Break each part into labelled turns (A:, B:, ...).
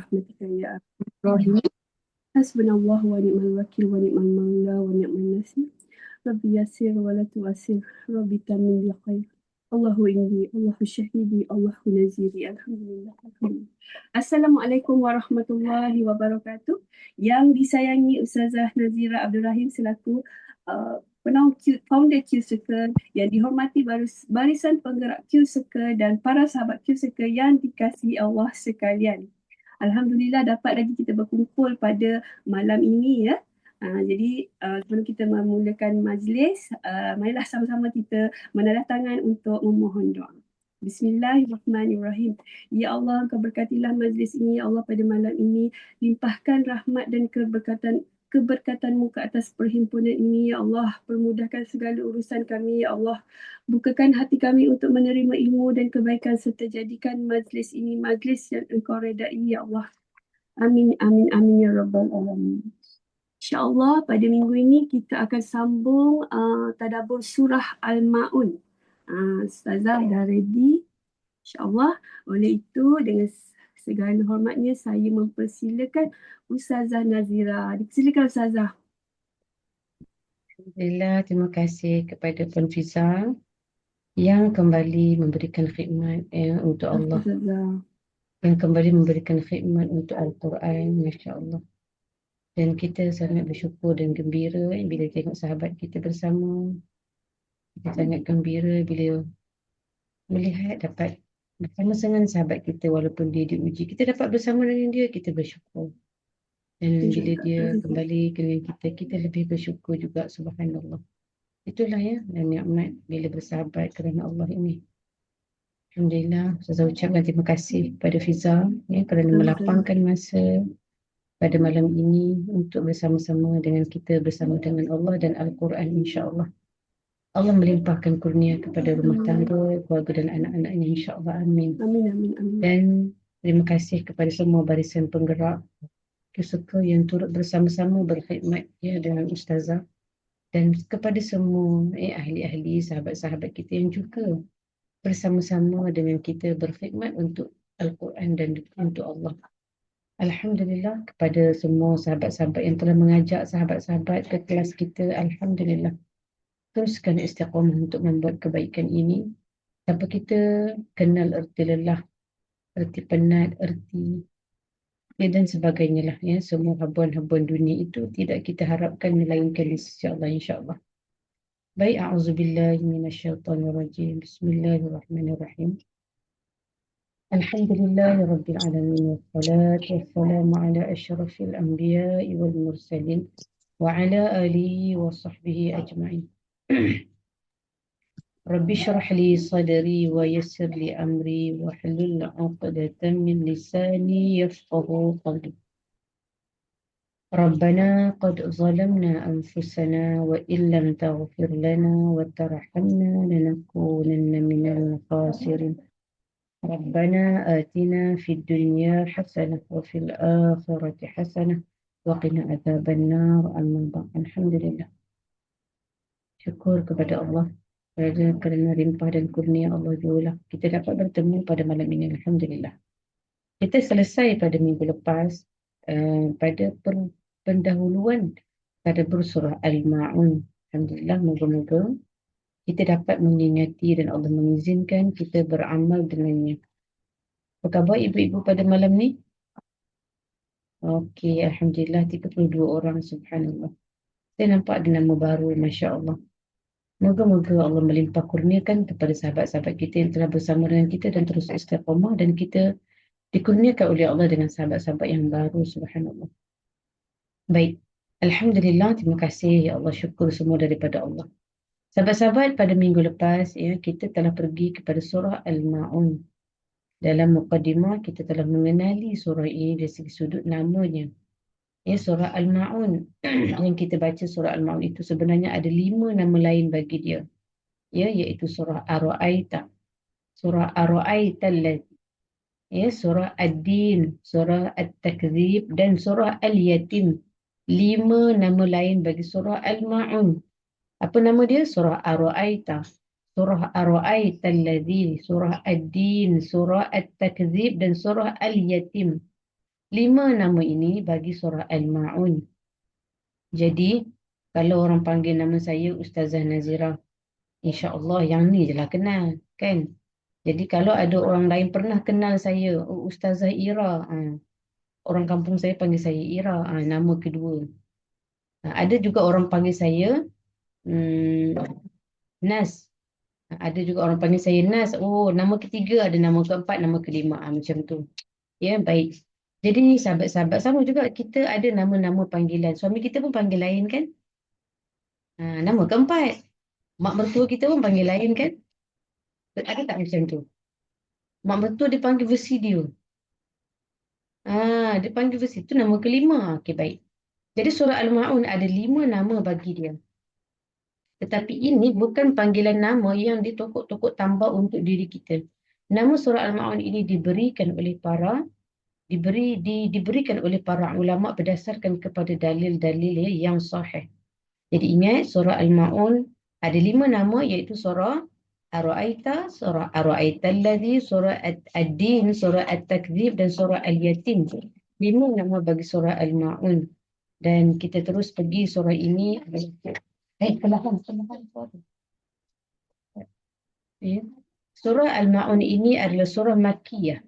A: برحمتك يا أرحم الراحمين. حسبنا الله ونعم الوكيل ونعم المولى ونعم النصير. ربي يسر ولا تؤسر، ربي تمم بخير. الله إني، الله شهيدي، الله نزيري. Alhamdulillah, Alhamdulillah. Assalamualaikum warahmatullahi wabarakatuh. Yang disayangi Ustazah Nazira Abdul Rahim selaku founder Q Circle, yang dihormati barisan penggerak Q Circle dan para sahabat Q Circle yang dikasihi Allah sekalian. Alhamdulillah dapat lagi kita berkumpul pada malam ini ya. Jadi sebelum kita memulakan majlis, marilah sama-sama kita menandatangan untuk memohon doa. Bismillahirrahmanirrahim. Ya Allah, Engkau berkatilah majlis ini ya Allah pada malam ini. Limpahkan rahmat dan keberkatan-Mu ke atas perhimpunan ini ya Allah. Permudahkan segala urusan kami ya Allah. Bukakan hati kami untuk menerima ilmu dan kebaikan serta jadikan majlis ini majlis yang Engkau redai ya Allah. Amin, amin, amin ya Rabbal Alamin. InsyaAllah pada minggu ini kita akan sambung tadabbur surah Al-Ma'un. Ustazah dah ready. InsyaAllah. Oleh itu dengan segala hormatnya saya mempersilakan Ustazah Nazira. Silakan Ustazah.
B: Alhamdulillah, terima kasih kepada Puan Fiza yang kembali memberikan khidmat untuk Allah
A: Ustazah.
B: dan kembali memberikan khidmat untuk Al-Quran, Masya Allah. Dan kita sangat bersyukur dan gembira bila tengok sahabat kita bersama. Kita sangat gembira bila melihat dapat bersama dengan sahabat kita walaupun dia diuji. Kita dapat bersama dengan dia, kita bersyukur. Dan bila dia kembali dengan kita, kita lebih bersyukur juga, subhanallah. Itulah ya, dan nikmat bila bersahabat kerana Allah ini. Alhamdulillah, saya ucapkan terima kasih kepada Fiza ya, kerana melapangkan masa pada malam ini untuk bersama-sama dengan kita, bersama dengan Allah dan Al-Quran, insya-Allah. Allah melimpahkan kurnia kepada rumah tangga, keluarga dan anak-anaknya, insya-Allah. Amin.
A: Amin, amin, amin.
B: Dan terima kasih kepada semua barisan penggerak Q-Circle yang turut bersama-sama berkhidmat ya dengan Ustazah. Dan kepada semua ahli-ahli, sahabat-sahabat kita yang juga bersama-sama dengan kita berkhidmat untuk Al-Quran dan untuk Allah. Alhamdulillah kepada semua sahabat-sahabat yang telah mengajak sahabat-sahabat ke kelas kita. Alhamdulillah. Teruskan istiqamah untuk membuat kebaikan ini. Sampai kita kenal erti lelah, erti penat, erti dan sebagainya lah. Ya. Semua habuan-habuan dunia itu tidak kita harapkan melainkan di sisi Allah, insyaAllah. Baik, a'udzubillahi minasyaitonirrajim. Bismillahirrahmanirrahim. Alhamdulillahi rabbil alamin wassalatu wassalamu ala asyrafil anbiya'i wal mursalin wa ala alihi wa sahbihi ajma'in. Rabbi syrah li sadri wa yassir li amri wa hlul 'uqdatam min lisani yafqahu qawli. ربنا قد ظلمنا أنفسنا وإن لم تغفر لنا وترحمنا لنكونن من الخاسرين ربنا آتنا في الدنيا حسنة وفي الآخرة حسنة وقنا عذاب النار. أما بعد. Alhamdulillah. Syukur kepada Allah kerana limpah dan kurnia Allah jualah kita dapat bertemu pada malam ini. Alhamdulillah. Kita selesai pada minggu lepas pada pendahuluan pada surah Al-Ma'un. Alhamdulillah, moga-moga kita dapat mengingati dan Allah mengizinkan kita beramal dengannya. Apa khabar ibu-ibu pada malam ni? Okey, Alhamdulillah 32 orang, subhanallah. Saya nampak ada nama baru, Masya Allah. Moga-moga Allah melimpah kurniakan kepada sahabat-sahabat kita yang telah bersama dengan kita dan terus istiqamah, dan kita dikurniakan oleh Allah dengan sahabat-sahabat yang baru, subhanallah. Baik, Alhamdulillah, terima kasih ya Allah, syukur semua daripada Allah. Sahabat-sahabat, pada minggu lepas ya, kita telah pergi kepada surah Al-Ma'un. Dalam muqaddimah kita telah mengenali surah ini dari segi sudut namanya. Ya, surah Al-Ma'un yang kita baca surah Al-Ma'un itu sebenarnya ada 5 nama lain bagi dia. Ya, iaitu surah Ar-Ra'aita, surah Ar-Ra'aita allazi, ya, surah Ad-Din, surah At-Takdzib dan surah Al-Yatim. 5 nama lain bagi surah Al-Ma'un. Apa nama dia? Surah Ar-Ra'aita, surah Ar-Ra'aita allazi, surah Ad-Din, surah At-Takdzib dan surah Al-Yatim. 5 nama ini bagi surah Al-Ma'un. Jadi, kalau orang panggil nama saya Ustazah Nazira, insya-Allah yang ni je lah kenal, kan? Jadi kalau ada orang lain pernah kenal saya, oh, Ustazah Ira, orang kampung saya panggil saya Ira, nama kedua. Ada juga orang panggil saya hmm, Nas. Ada juga orang panggil saya Nas. Oh, nama ketiga, ada nama keempat, nama kelima, macam tu. Ya, baik. Jadi sahabat-sahabat sama juga kita ada nama-nama panggilan. Suami kita pun panggil lain kan? Nama keempat. Mak mertua kita pun panggil lain kan? Ada tak macam tu? Mak mertua dia panggil versi dia. Dia panggil versi itu nama kelima. Okey, baik. Jadi surah Al-Ma'un ada 5 nama bagi dia. Tetapi ini bukan panggilan nama yang ditokok-tokok tambah untuk diri kita. Nama surah Al-Ma'un ini diberikan oleh para ulama berdasarkan kepada dalil-dalil yang sahih. Jadi ingat surah Al-Ma'un ada 5 nama iaitu surah Ar-Ra'aita, surah Ar-Ra'aita Alladhi, surah Ad-Din, surah At-Takdzib dan surah Al-Yatim. 5 nama bagi surah Al-Ma'un. Dan kita terus pergi surah ini. Perlahan. Ya. Surah Al-Ma'un ini adalah surah Makkiyah.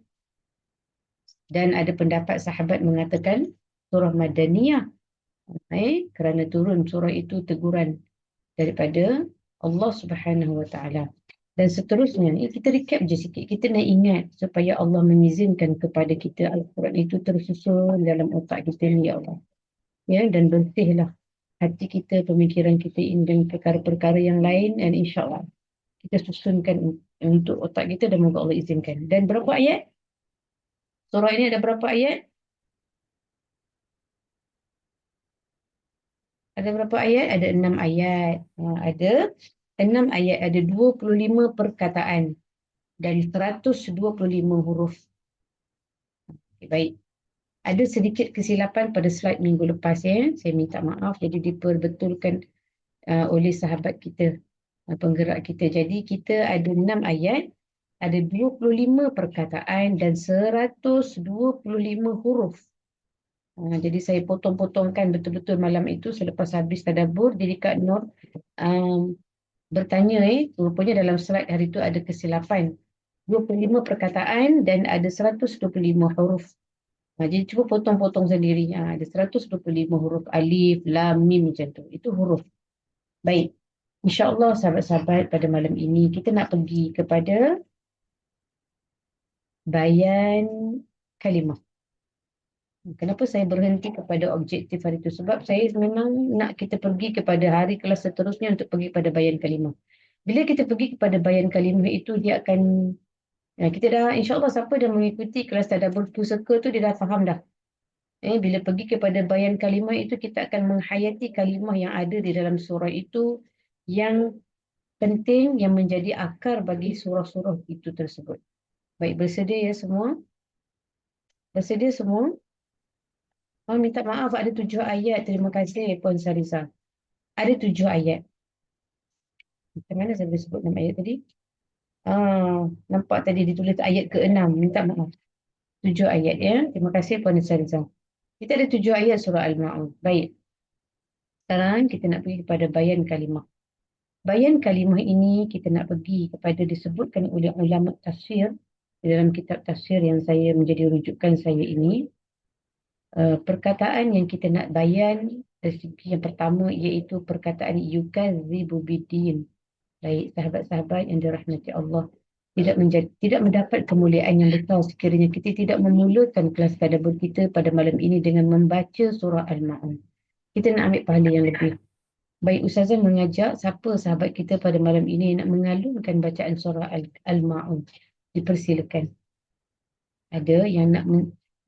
B: Dan ada pendapat sahabat mengatakan surah Madaniyah. Kerana turun surah itu teguran daripada Allah Subhanahu Wa Taala. Dan seterusnya, kita recap je sikit. Kita nak ingat supaya Allah mengizinkan kepada kita Al-Quran itu tersusun dalam otak kita ni, ya Allah. Ya, dan bersihlah hati kita, pemikiran kita ini dengan perkara-perkara yang lain, dan insya-Allah kita susunkan untuk otak kita dan moga Allah izinkan. Dan berapa ayat? Surah ini ada berapa ayat? Ada berapa ayat? Ada 6 ayat. Ada 6 ayat. Ada 25 perkataan dan 125 huruf. Okay, baik. Ada sedikit kesilapan pada slide minggu lepas ya. Saya minta maaf. Jadi diperbetulkan oleh sahabat kita, penggerak kita. Jadi kita ada 6 ayat, ada 25 perkataan dan 125 huruf. Jadi saya potong-potongkan betul-betul malam itu selepas habis tadabbur. Jadi Kak Nur bertanya, rupanya dalam slide hari itu ada kesilapan. 25 perkataan dan ada 125 huruf. Jadi cuba potong-potong sendiri. Ada 125 huruf alif, lam, mim macam tu. Itu huruf. Baik. InsyaAllah sahabat-sahabat pada malam ini kita nak pergi kepada bayan kalimah. Kenapa saya berhenti kepada objektif hari itu? Sebab saya memang nak kita pergi kepada hari kelas seterusnya untuk pergi pada bayan kalimah. Bila kita pergi kepada bayan kalimah itu, dia akan, kita dah, insyaAllah siapa dah mengikuti kelas tadabbur pusaka tu, dia dah faham dah. Bila pergi kepada bayan kalimah itu, kita akan menghayati kalimah yang ada di dalam surah itu, yang penting, yang menjadi akar bagi surah-surah itu tersebut. Baik, bersedia ya semua? Bersedia semua? Minta maaf, ada 7 ayat. Terima kasih Puan Sariza. Ada 7 ayat. Macam mana saya boleh sebut 6 ayat tadi? Nampak tadi ditulis ayat ke-6. Minta maaf. 7 ayat ya. Terima kasih Puan Sariza. Kita ada 7 ayat surah Al-Ma'un. Baik. Sekarang kita nak pergi kepada bayan kalimah. Bayan kalimah ini kita nak pergi kepada disebutkan oleh ulama tafsir di dalam kitab tafsir yang saya menjadi rujukan saya ini. Perkataan yang kita nak bayan dari segi yang pertama iaitu perkataan yukadzibu biddin. Baik sahabat-sahabat yang dirahmati Allah, tidak mendapat kemuliaan yang besar sekiranya kita tidak memulakan kelas tadabbur kita pada malam ini dengan membaca surah Al-Ma'un. Kita nak ambil pahala yang lebih. Baik, Ustazah mengajak siapa sahabat kita pada malam ini nak mengalunkan bacaan surah Al-Ma'un. Dipersilakan. Ada yang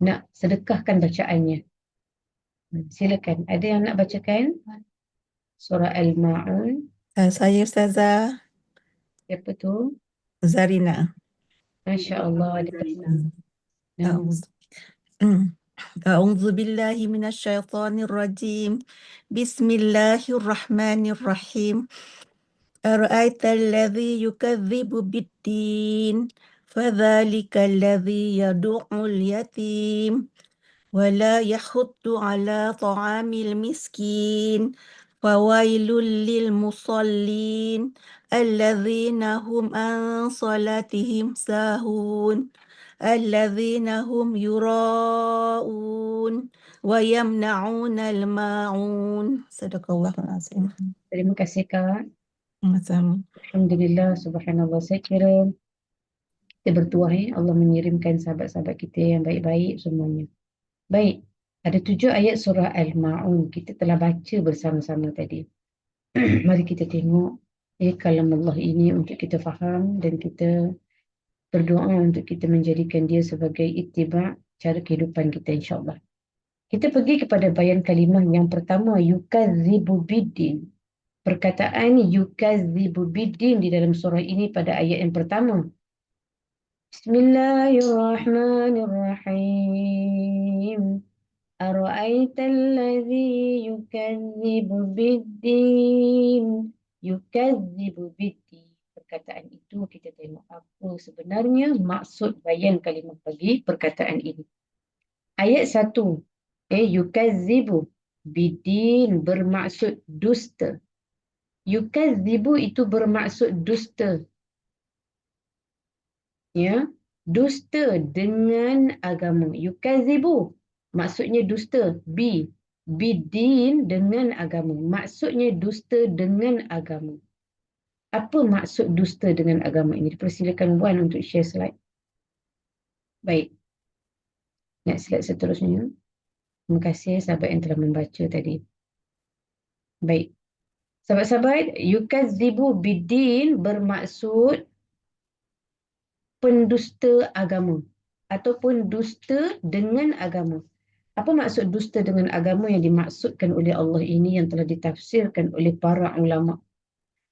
B: nak sedekahkan bacaannya. Silakan. Ada yang nak bacakan surah Al-Ma'un?
C: Saya Ustazah
B: Siapa tu?
C: Zarina.
B: Masya Allah. Ada
C: A'udzu A'udzu billahi minasyaitonir rajim. Bismillahirrahmanirrahim. Ara'aita alladhi yukadzibu biddin, fadzalika alladhi yad'ul yatim ولا يحض على طعام المسكين فويل للمصلين الذين هم عن صلاتهم ساهون الذين هم يراءون ويمنعون الماعون صدق الله العظيم.
B: Terima kasih Kak.
C: Sama.
B: Alhamdulillah, subhanallah. Saya kira kita bertuah Allah mengirimkan sahabat-sahabat kita yang baik-baik semuanya. Baik, ada 7 ayat surah Al-Ma'un. Kita telah baca bersama-sama tadi. Mari kita tengok kalam Allah ini untuk kita faham dan kita berdoa untuk kita menjadikan dia sebagai ittiba' cara kehidupan kita insyaAllah. Kita pergi kepada bayan kalimah yang pertama, yukadzibu biddin. Perkataan yukadzibu biddin di dalam surah ini pada ayat yang pertama. Bismillahirrahmanirrahim. Ara'aital ladzi yukadzibu biddin. Yukadzibu biddin. Perkataan itu kita tengok apa sebenarnya maksud bayan kalimah bagi perkataan ini. Ayat 1. Yukadzibu biddin bermaksud dusta. Yukadzibu itu bermaksud dusta. Ya, dusta dengan agama. Yukadzibu maksudnya dusta. Biddin dengan agama. Maksudnya dusta dengan agama. Apa maksud dusta dengan agama ini? Dipersilakan Wan untuk share slide. Baik. Next slide seterusnya. Terima kasih sahabat yang telah membaca tadi. Baik. Sahabat-sahabat, yukadzibu biddin bermaksud pendusta agama ataupun dusta dengan agama. Apa maksud dusta dengan agama yang dimaksudkan oleh Allah ini yang telah ditafsirkan oleh para ulama?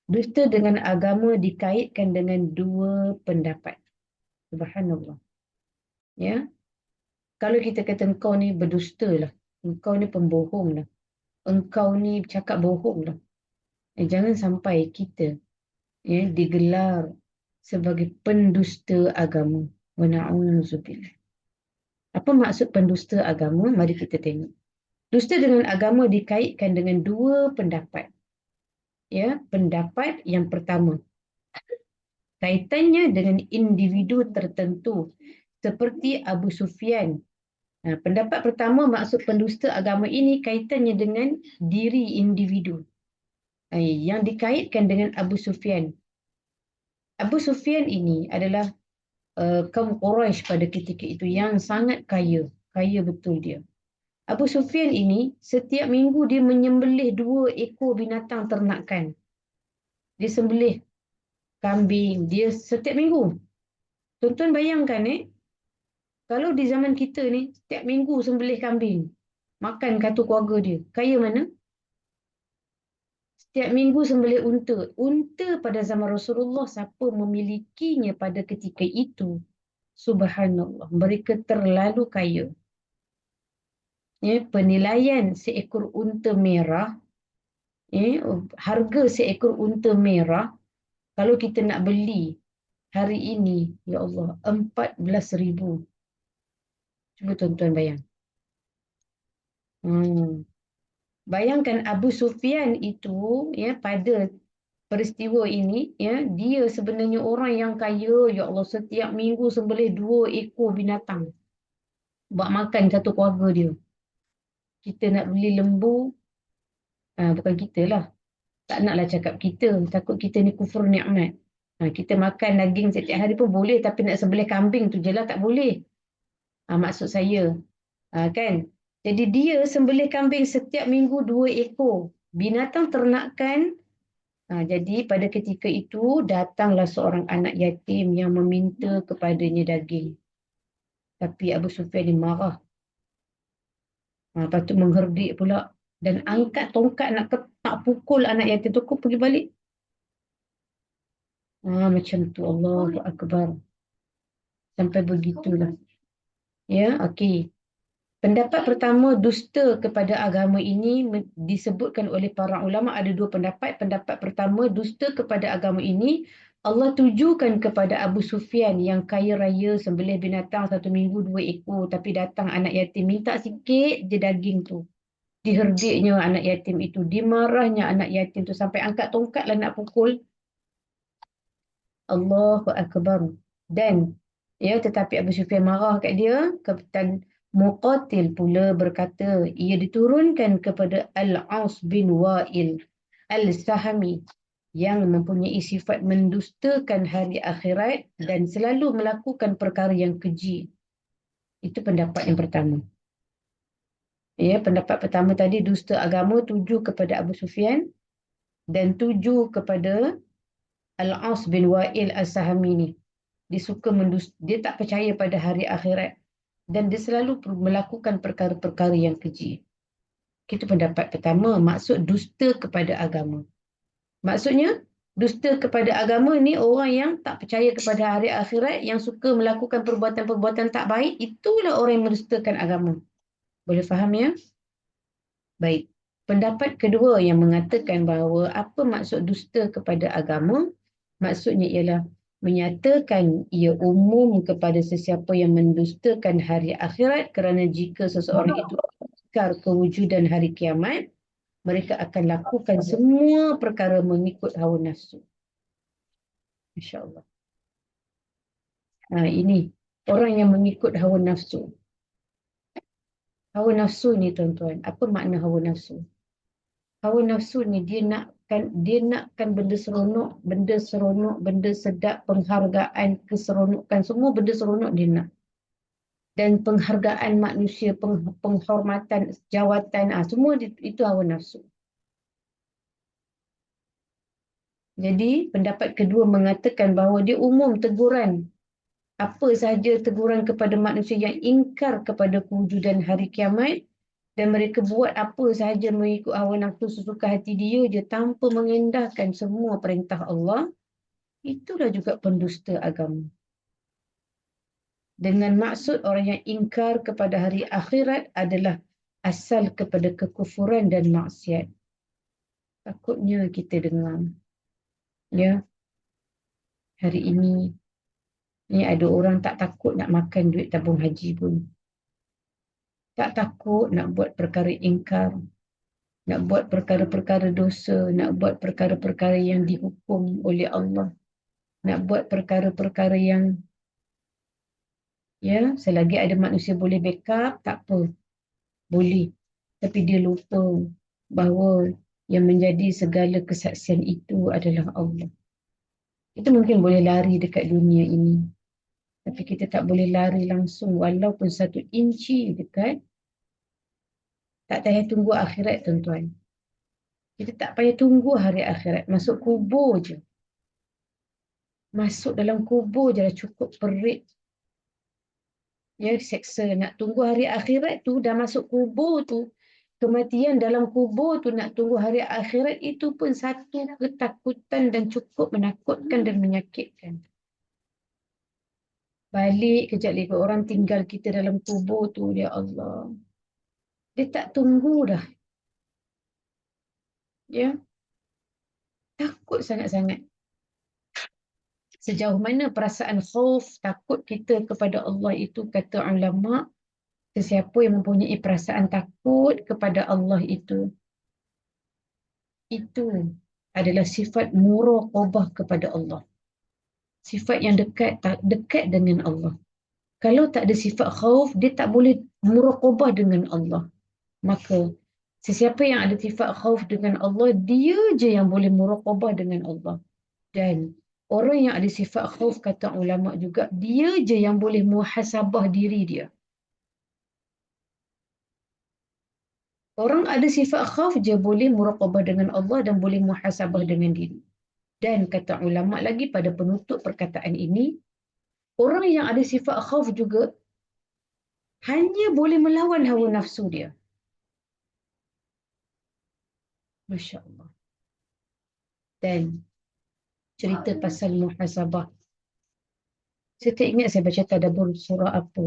B: Dusta dengan agama dikaitkan dengan 2 pendapat. Subhanallah. Ya. Kalau kita kata engkau ni berdusta lah, engkau ni pembohong lah, engkau ni cakap bohong lah. Jangan sampai kita digelar sebagai pendusta agama. Wa na'udzubillah. Apa maksud pendusta agama? Mari kita tengok. Dusta dengan agama dikaitkan dengan 2 pendapat. Ya, pendapat yang pertama, kaitannya dengan individu tertentu seperti Abu Sufyan. Pendapat pertama, maksud pendusta agama ini kaitannya dengan diri individu. Yang dikaitkan dengan Abu Sufyan. Abu Sufyan ini adalah kaum Quraisy pada ketika itu yang sangat kaya. Kaya betul dia. Abu Sufyan ini setiap minggu dia menyembelih 2 ekor binatang ternakan. Dia sembelih kambing. Dia setiap minggu. Tuan-tuan bayangkan kalau di zaman kita ni setiap minggu sembelih kambing. Makan kata keluarga dia. Kaya mana? Setiap minggu sembelih unta. Unta pada zaman Rasulullah, siapa memilikinya pada ketika itu? Subhanallah. Mereka terlalu kaya. Penilaian seekor unta merah, harga seekor unta merah, kalau kita nak beli hari ini, ya Allah, 14,000. Cuba tuan-tuan bayang. Bayangkan Abu Sufyan itu pada peristiwa ini dia sebenarnya orang yang kaya, ya Allah, setiap minggu sembelih 2 ekor binatang buat makan satu keluarga dia. Kita nak beli lembu, bukan kita lah, tak naklah cakap kita, takut kita ni kufur nikmat. Kita makan daging setiap hari pun boleh, tapi nak sembelih kambing tu je lah tak boleh. Maksud saya kan. Jadi dia sembelih kambing setiap minggu 2 ekor. Binatang ternakan. Jadi pada ketika itu datanglah seorang anak yatim yang meminta kepadanya daging. Tapi Abu Sufyan ni marah. Lepas tu mengherdik pula. Dan angkat tongkat nak pukul anak yatim tu. Kau pergi balik. Macam tu. Allahu Akbar. Sampai begitulah. Ya, okey. Pendapat pertama, dusta kepada agama ini disebutkan oleh para ulama ada 2 pendapat. Pendapat pertama, dusta kepada agama ini Allah tujukan kepada Abu Sufyan yang kaya raya, sembelih binatang 1 minggu 2 ekor, tapi datang anak yatim minta sikit je daging tu. Diherdiknya anak yatim itu, dimarahnya anak yatim tu sampai angkat tongkat lah nak pukul. Allahu Akbar. Dan tetapi Abu Sufyan marah kat dia. Kapitan Muqatil pula berkata, ia diturunkan kepada Al-As bin Wa'il Al-Sahami yang mempunyai sifat mendustakan hari akhirat dan selalu melakukan perkara yang keji. Itu pendapat yang pertama. Pendapat pertama tadi dusta agama, tuju kepada Abu Sufyan dan tuju kepada Al-As bin Wa'il Al-Sahami ni. Dia tak percaya pada hari akhirat dan dia selalu melakukan perkara-perkara yang keji. Itu pendapat pertama, maksud dusta kepada agama. Maksudnya, dusta kepada agama ni orang yang tak percaya kepada hari akhirat, yang suka melakukan perbuatan-perbuatan tak baik, itulah orang yang mendustakan agama. Boleh faham ya? Baik. Pendapat kedua yang mengatakan bahawa apa maksud dusta kepada agama? Maksudnya ialah menyatakan ia umum kepada sesiapa yang mendustakan hari akhirat, kerana jika seseorang itu ingkar kewujudan hari kiamat, mereka akan lakukan semua perkara mengikut hawa nafsu. Masya Allah. Ini orang yang mengikut hawa nafsu. Hawa nafsu ni tuan-tuan, apa makna hawa nafsu? Hawa nafsu ni dia nakkan benda seronok, benda sedap, penghargaan, keseronokan, semua benda seronok dia nak. Dan penghargaan manusia, penghormatan, jawatan, semua itu hawa nafsu. Jadi pendapat kedua mengatakan bahawa dia umum teguran. Apa sahaja teguran kepada manusia yang ingkar kepada kewujudan hari kiamat dan mereka buat apa sahaja mengikut hawa nafsu sesuka hati dia je tanpa mengendahkan semua perintah Allah, itulah juga pendusta agama. Dengan maksud orang yang ingkar kepada hari akhirat adalah asal kepada kekufuran dan maksiat. Takutnya kita dengar, hari ini ada orang tak takut nak makan duit tabung haji pun. Tak takut nak buat perkara ingkar, nak buat perkara-perkara dosa, nak buat perkara-perkara yang dihukum oleh Allah, nak buat perkara-perkara yang selagi ada manusia boleh backup, tak apa, boleh. Tapi dia lupa bahawa yang menjadi segala kesaksian itu adalah Allah. Kita mungkin boleh lari dekat dunia ini, tapi kita tak boleh lari langsung walaupun 1 inci dekat. Tak payah tunggu akhirat tuan-tuan. Kita tak payah tunggu hari akhirat. Masuk kubur je. Masuk dalam kubur je dah cukup perit. Seksa. Nak tunggu hari akhirat tu, dah masuk kubur tu. Kematian dalam kubur tu, nak tunggu hari akhirat itu pun satu ketakutan dan cukup menakutkan dan menyakitkan. Balik kejap lagi orang tinggal kita dalam kubur tu, ya Allah. Dia tak tunggu dah. Takut sangat-sangat. Sejauh mana perasaan khauf, takut kita kepada Allah itu, kata ulama, sesiapa yang mempunyai perasaan takut kepada Allah itu adalah sifat muraqabah kepada Allah. Sifat yang dekat dengan Allah. Kalau tak ada sifat khauf, dia tak boleh muraqabah dengan Allah. Maka sesiapa yang ada sifat khauf dengan Allah, dia je yang boleh muraqabah dengan Allah. Dan orang yang ada sifat khauf, kata ulama juga, dia je yang boleh muhasabah diri dia. Orang ada sifat khauf je boleh muraqabah dengan Allah dan boleh muhasabah dengan diri. Dan kata ulama lagi pada penutup perkataan ini, orang yang ada sifat khauf juga hanya boleh melawan hawa nafsu dia. Masya Allah. Dan cerita pasal muhasabah. Saya tak ingat saya baca tadabbur surah apa.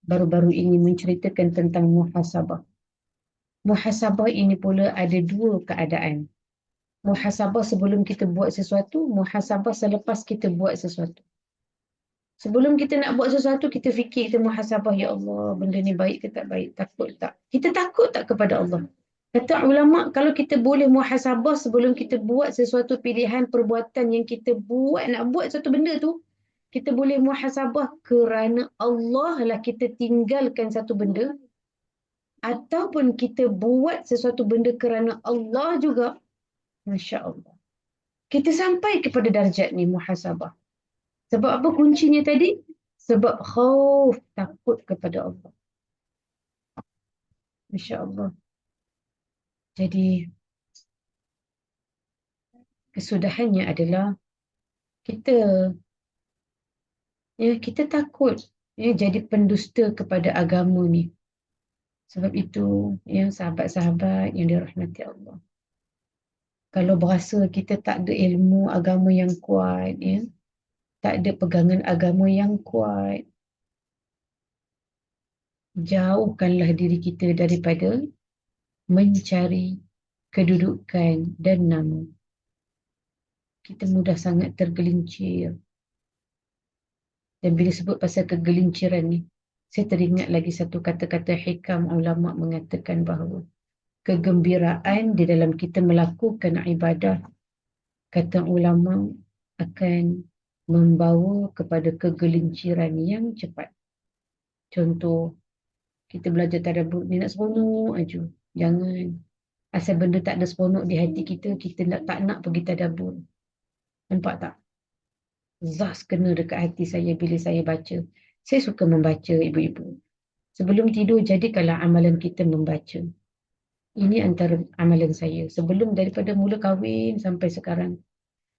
B: Baru-baru ini menceritakan tentang muhasabah. Muhasabah ini pula ada 2 keadaan. Muhasabah sebelum kita buat sesuatu, muhasabah selepas kita buat sesuatu. Sebelum kita nak buat sesuatu, kita fikir, kita muhasabah, ya Allah, benda ni baik ke tak baik, takut tak? Kita takut tak kepada Allah? Kata ulama, kalau kita boleh muhasabah sebelum kita buat sesuatu pilihan perbuatan yang kita buat, nak buat satu benda tu, kita boleh muhasabah kerana Allah lah kita tinggalkan satu benda, ataupun kita buat sesuatu benda kerana Allah juga, Masya Allah. Kita sampai kepada darjat ni muhasabah. Sebab apa kuncinya tadi? Sebab khauf, takut kepada Allah. Masya Allah. Jadi, kesudahannya adalah kita kita takut jadi pendusta kepada agama ni. Sebab itu, sahabat-sahabat yang dirahmati Allah. Kalau berasa kita tak ada ilmu agama yang kuat, tak ada pegangan agama yang kuat, jauhkanlah diri kita daripada mencari kedudukan dan nama. Kita mudah sangat tergelincir. Dan bila sebut pasal kegelinciran ni, saya teringat lagi satu kata-kata hikam ulama mengatakan bahawa kegembiraan di dalam kita melakukan ibadah, kata ulama, akan membawa kepada kegelinciran yang cepat. Contoh, kita belajar tadabbur ni nak seronok aja. Jangan. Asal benda tak ada seronok di hati kita, kita tak nak pergi tadabbur. Nampak tak? Zas kena dekat hati saya bila saya baca. Saya suka membaca, ibu-ibu. Sebelum tidur, jadikanlah amalan kita membaca. Ini antara amalan saya. Sebelum daripada mula kahwin sampai sekarang.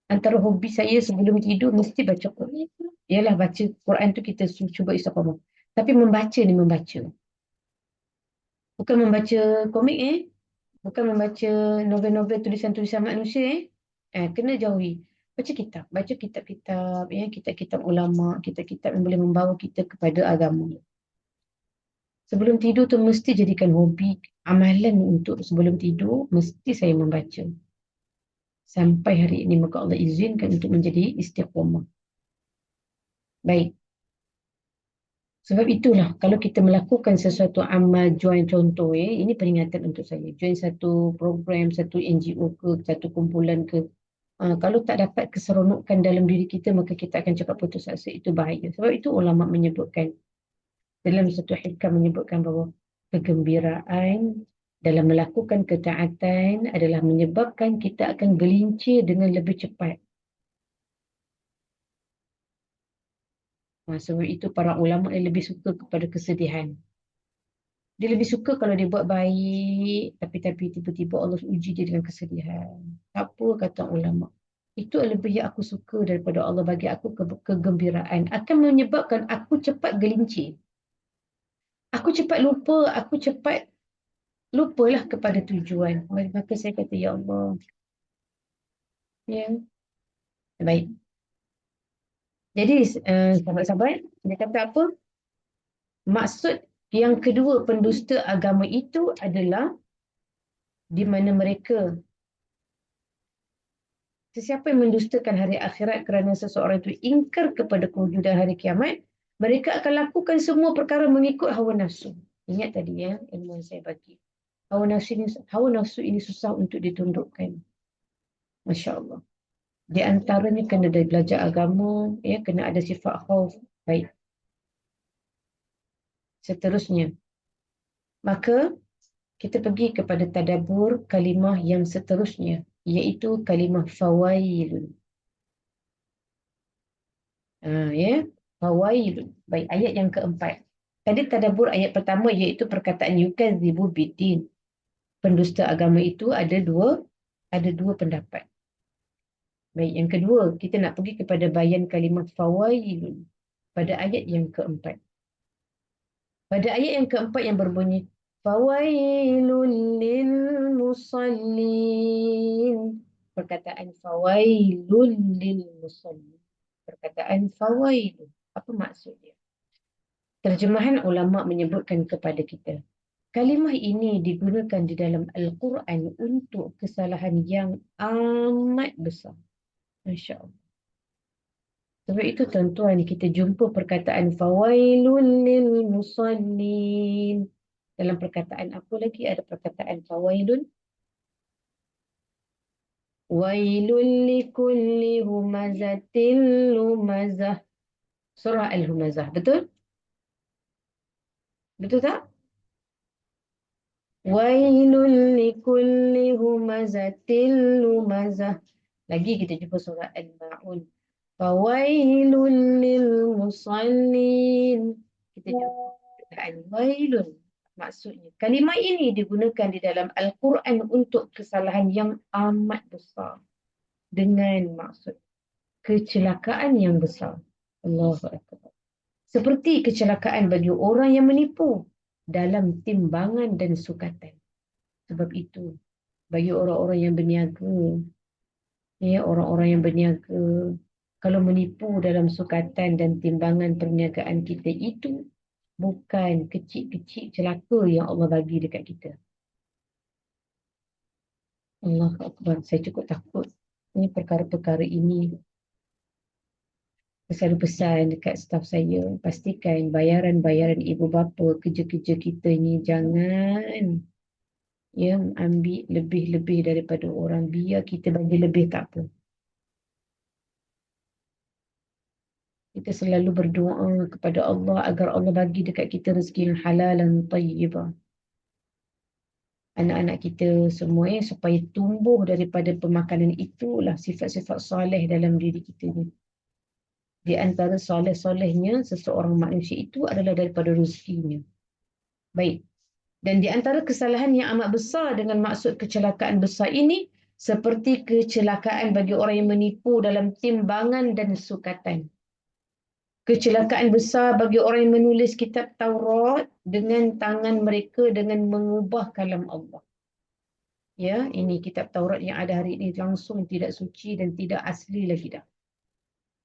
B: Antara hobi saya sebelum tidur, mesti baca Quran. Yalah, baca Quran tu kita cuba istiqamah. Tapi membaca ni membaca. Bukan membaca komik Bukan membaca novel-novel tulisan-tulisan manusia kena jauhi. Baca kitab-kitab, kitab-kitab ulama, kitab-kitab yang boleh membawa kita kepada agama. Sebelum tidur tu mesti jadikan hobi, amalan untuk sebelum tidur, mesti saya membaca. Sampai hari ini, maka Allah izinkan untuk menjadi istiqamah. Baik. Sebab itulah, kalau kita melakukan sesuatu amal, join contoh, ini peringatan untuk saya. Join satu program, satu NGO ke, satu kumpulan ke, kalau tak dapat keseronokan dalam diri kita, maka kita akan cepat putus asa. Itu bahaya. Sebab itu ulama menyebutkan, dalam satu hikam menyebutkan bahawa kegembiraan dalam melakukan ketaatan adalah menyebabkan kita akan gelincir dengan lebih cepat. Sebab itu para ulama yang lebih suka kepada kesedihan. Dia lebih suka kalau dia buat baik, tapi tiba-tiba Allah uji dia dengan kesedihan. Tak apa, kata ulama. Itu lebih yang aku suka daripada Allah bagi aku kegembiraan. Akan menyebabkan aku cepat gelincir. Aku cepat lupalah kepada tujuan. Maka saya kata, ya Allah. Ya. Baik. Jadi, sahabat-sahabat, dia kata apa? Maksud yang kedua pendusta agama itu adalah di mana mereka, sesiapa yang mendustakan hari akhirat kerana seseorang itu ingkar kepada kewujudan hari kiamat, mereka akan lakukan semua perkara mengikut hawa nafsu. Ingat tadi ilmu yang saya bagi. Hawa nafsu ini susah untuk ditundukkan. Masya Allah. Di antaranya kena dari belajar agama, kena ada sifat khauf. Baik. Seterusnya, maka kita pergi kepada tadabbur kalimah yang seterusnya, iaitu kalimah fawailun. Fawailun. Baik, ayat yang keempat. Tadi tadabbur ayat pertama iaitu perkataan yukadzibu biddin. Pendusta agama itu ada dua pendapat. Baik, yang kedua, kita nak pergi kepada bayan kalimah fawailun pada ayat yang keempat. Pada ayat yang keempat yang berbunyi fawailul lil musallin. Perkataan fawailul lil musallin. Perkataan fawailun. Apa maksudnya? Terjemahan ulama menyebutkan kepada kita. Kalimah ini digunakan di dalam Al-Quran untuk kesalahan yang amat besar. Masya Allah. Sebab itu tuan-tuan, kita jumpa perkataan fawailun lil musallin. Dalam perkataan apa lagi ada perkataan fawailun? Wailun likulli humazatil lumazah. Surah Al-Humazah. Betul? Betul tak? Wailun likulli humazatil lumazah. Lagi kita jumpa surah Al-Ma'un. Fawailun lil musallin. Kita jumpa perkataan wailun. Maksudnya, kalimah ini digunakan di dalam Al-Quran untuk kesalahan yang amat besar. Dengan maksud kecelakaan yang besar. Allahu Akbar. Seperti kecelakaan bagi orang yang menipu dalam timbangan dan sukatan. Sebab itu, bagi orang-orang yang berniaga, orang-orang yang berniaga, kalau menipu dalam sukatan dan timbangan perniagaan kita itu, bukan kecil-kecil celaka yang Allah bagi dekat kita. Allahu Akbar, saya cukup takut. Ini perkara-perkara ini. Saya selalu pesan dekat staf saya, pastikan bayaran-bayaran ibu bapa kerja-kerja kita ni jangan ambil lebih-lebih daripada orang. Biar kita bagi lebih tak apa. Kita selalu berdoa kepada Allah agar Allah bagi dekat kita rezeki yang halal dan tayyibah. Anak-anak kita semua supaya tumbuh daripada pemakanan itulah sifat-sifat soleh dalam diri kita ni. Di antara soleh-solehnya seseorang manusia itu adalah daripada rezekinya. Baik. Dan di antara kesalahan yang amat besar dengan maksud kecelakaan besar ini, seperti kecelakaan bagi orang yang menipu dalam timbangan dan sukatan. Kecelakaan besar bagi orang yang menulis kitab Taurat dengan tangan mereka dengan mengubah kalam Allah. Ya, ini kitab Taurat yang ada hari ini langsung tidak suci dan tidak asli lagi dah.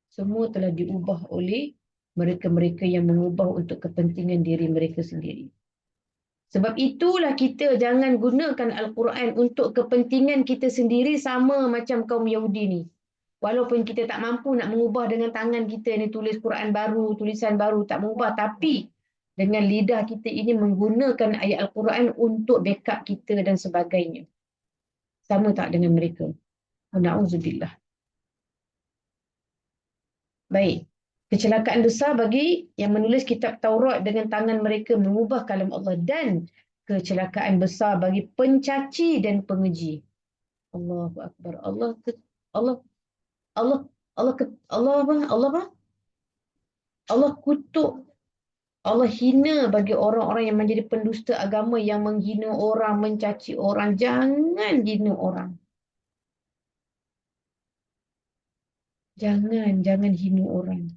B: Semua telah diubah oleh mereka-mereka yang mengubah untuk kepentingan diri mereka sendiri. Sebab itulah kita jangan gunakan Al-Quran untuk kepentingan kita sendiri sama macam kaum Yahudi ni. Walaupun kita tak mampu nak mengubah dengan tangan kita ni tulis Quran baru, tulisan baru, tak mengubah. Tapi dengan lidah kita ini menggunakan ayat Al-Quran untuk backup kita dan sebagainya. Sama tak dengan mereka? Na'udzubillah. Baik. Kecelakaan besar bagi yang menulis kitab Taurat dengan tangan mereka mengubah kalam Allah. Dan kecelakaan besar bagi pencaci dan pengeji. Allahu Akbar. Allah kutuk, Allah hina bagi orang-orang yang menjadi pendusta agama, yang menghina orang, mencaci orang. Jangan hina orang. Jangan hina orang.